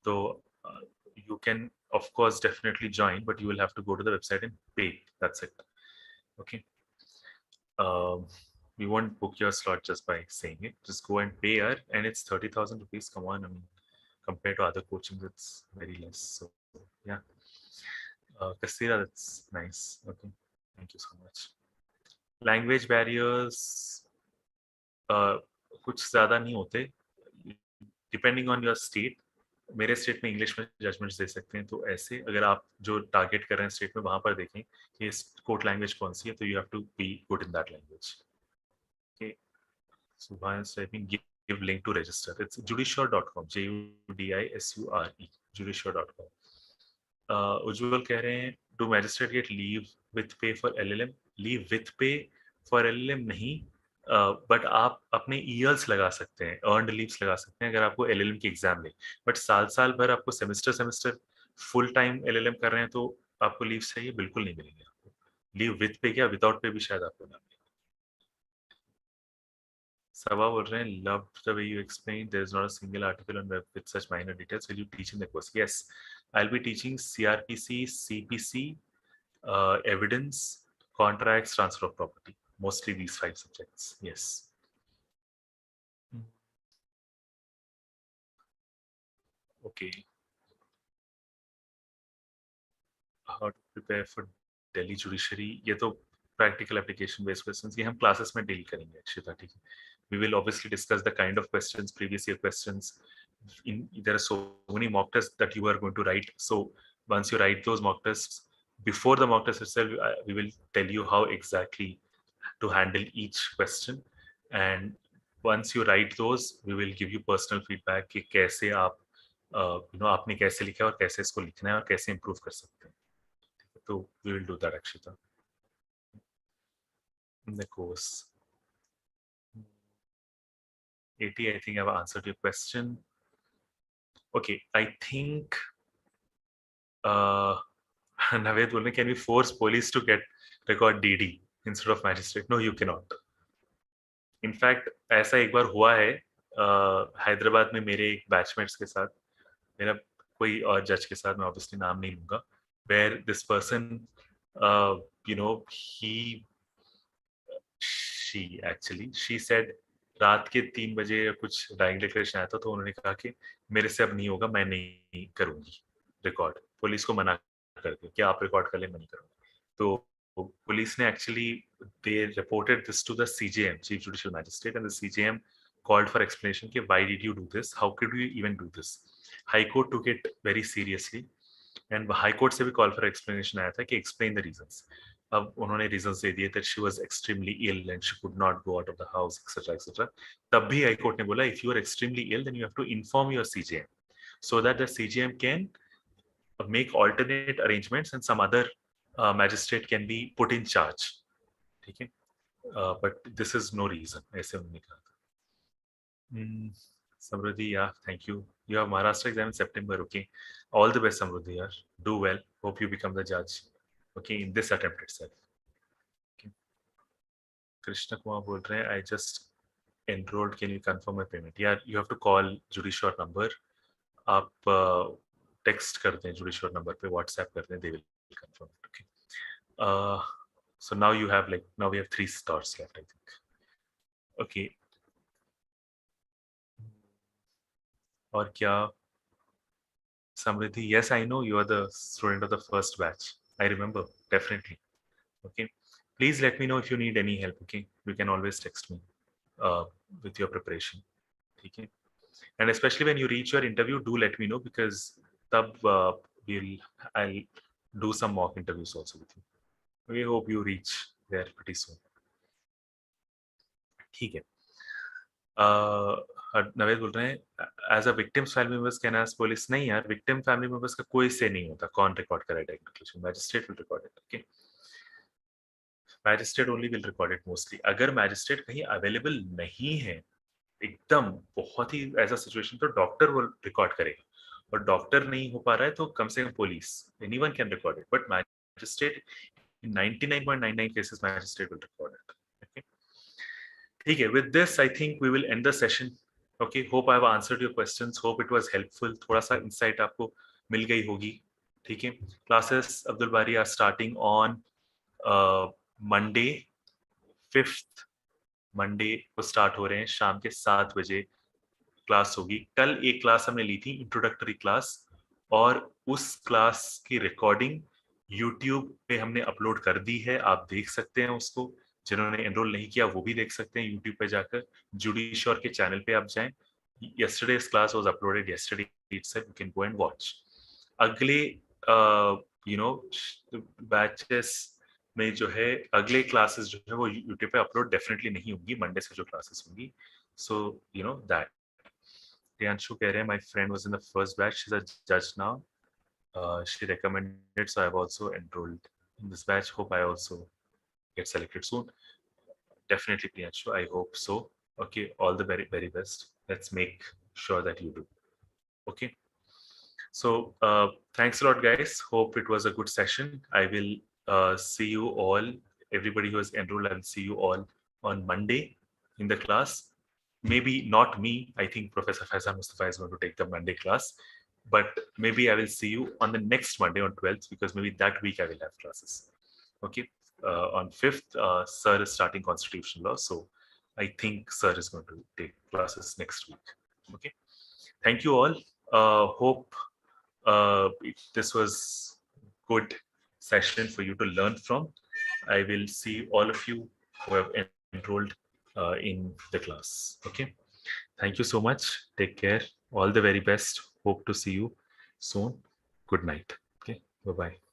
तो you can of course definitely join, but you will have to go to the website and pay, that's it, okay. We won't book your slot just by saying it. Just go and pay her, and it's 30,000 rupees. Come on, I mean, compared to other coachings, it's very less. So yeah, Kasira, that's nice. Okay, thank you so much. Language barriers कुछ ज्यादा नहीं होते, depending on your state. मेरे state में English में judgements दे सकते हैं, तो ऐसे अगर आप जो टारगेट कर रहे हैं स्टेट में वहां पर देखें कि कोर्ट लैंग्वेज कौन सी है, तो you have to be good in that language. Okay. So why is typing give link to register? It's judiciare.com, JUDISURE, judiciare.com. Ujjwal कह रहे हैं, do magistrate get leave with pay for LLM? Leave with pay for LLM नहीं, but आप अपने years लगा सकते हैं, earned leaves लगा सकते हैं अगर आपको एलएलएम की एग्जाम ले। बट साल साल भर आपको semester semester full time LLM कर रहे हैं तो आपको लीव चाहिए, बिल्कुल नहीं मिलेंगे आपको। लीव विथ पे क्या विदाउट पे भी शायद आपको ना मिले। Sabha बोल रहे हैं, loved the way you explained. There is not a single article on web with such minor details. Will you teach in the course? Yes, I'll be teaching CRPC, CPC, evidence, contracts, transfer of property. Mostly these 5 subjects. Yes. Okay. How to prepare for Delhi judiciary? ये तो practical application based questions ये हम classes में deal करेंगे अक्षिता, ठीक है? We will obviously discuss the kind of questions, previous year questions. There are so many mock tests that you are going to write. So once you write those mock tests, before the mock test itself, we will tell you how exactly to handle each question. And once you write those, we will give you personal feedback कि कैसे आप आपने कैसे लिखा है और कैसे इसको लिखना है और कैसे improve कर सकते हैं. So we will do that, Akshita. In the course. 80, I think I've answered your question. Okay, I think Naved बोल रहे, can we force police to get record DD instead of magistrate? No, you cannot. In fact, ऐसा एक बार हुआ है हैदराबाद में मेरे एक batchmates के साथ, मेरा कोई और जज के साथ, मैं ऑब्वियसली नाम नहीं लूंगा, where this person she said रात के 3 बजे या कुछ डाइंग डिक्लेरेशन आया था, तो उन्होंने कहा कि मेरे से अब नहीं होगा, मैं नहीं करूंगी रिकॉर्ड. पुलिस को मना कर दिया कि आप रिकॉर्ड कर ले, मैं नहीं करूंगा. तो पुलिस ने actually they reported this to the CJM, Chief Judicial Magistrate, and the CJM called for explanation कि why did you do this? How could you even do this? High Court took it very seriously, and High Court से भी call for explanation आया था कि explain the reasons. अब उन्होंने reasons दे दिए that she was extremely ill and she could not go out of the house, etc., etc. तब भी High Court ने बोला if you are extremely ill, then you have to inform your CJM so that the CJM can make alternate arrangements and some other magistrate can be put in charge. ठीक है? But this is no reason. ऐसे उन्होंने कहा था. Samruddhi, yeah, thank you. You have Maharashtra exam in September. Okay, all the best, Samruddhi. Yeah, do well. Hope you become the judge. Okay, in this attempt itself. Okay. Krishna Kumar बोल रहे हैं, I just enrolled. Can you confirm my payment? Yeah, you have to call Judicial number. आप text करते हैं Judicial number पे, WhatsApp करते हैं, they will confirm it. Okay. So now you have now we have 3 stars left, I think. Okay. और क्या? Samriddhi, yes, I know you are the student of the first batch. I remember, definitely. Okay. Please let me know if you need any help, okay? You can always text me with your preparation. Okay. And especially when you reach your interview, do let me know because I'll do some mock interviews also with you. We hope you reach there pretty soon. ठीक है. नवेद बोल रहे हैं as a victims family members can ask police. नहीं यार, victim family members का कोई से नहीं होता कौन रिकॉर्ड करे directly. Magistrate will record it. Okay, magistrate only will record it mostly. अगर मैजिस्ट्रेट कहीं अवेलेबल नहीं है, एकदम बहुत ही ऐसा सिचुएशन, तो डॉक्टर वो रिकॉर्ड करेगा. और डॉक्टर नहीं हो पा रहा है तो कम से कम police, anyone can record it. But magistrate in 99.99 cases magistrate will record it. Okay. Okay, with this, I think we will end the session. Okay, hope I have answered your questions. Hope it was helpful. थोड़ा सा insight आपको मिल गई होगी. ठीक है. Classes, Abdul Bari, are starting on Monday, 5th. Monday को start हो रहे हैं. शाम के 7 बजे क्लास होगी. कल एक क्लास हमने ली थी, इंट्रोडक्टरी क्लास, और उस क्लास की रिकॉर्डिंग YouTube पे हमने अपलोड कर दी है. आप देख सकते हैं उसको. जिन्होंने एनरोल नहीं किया वो भी देख सकते हैं YouTube पे जाकर. जुडिश्योर के चैनल पे आप जाएं. Yesterday's class was uploaded yesterday itself. You can go and watch. अगले बैचेस में जो है, अगले क्लासेस जो है वो YouTube पे अपलोड डेफिनेटली नहीं होंगी. मंडे से जो क्लासेस होंगी. So that. Priyanshu कह रहे हैं, my friend was in the first batch. She's a judge now. She recommended, so I've also enrolled in this batch. Hope I also get selected soon. Definitely, Priyanshu. I hope so. Okay, all the very, very best. Let's make sure that you do. Okay. So thanks a lot, guys. Hope it was a good session. I will see you all. Everybody who has enrolled, I will see you all on Monday in the class. maybe not me. I think Professor Faizan Mustafa is going to take the Monday class, but maybe I will see you on the next Monday on 12th, because maybe that week I will have classes. Okay. On 5th, Sir is starting constitutional law. So I think Sir is going to take classes next week. Okay. Thank you all. Hope this was good session for you to learn from. I will see all of you who have enrolled in the class. Okay. Thank you so much. Take care. All the very best. Hope to see you soon. Good night. Okay. Bye-bye.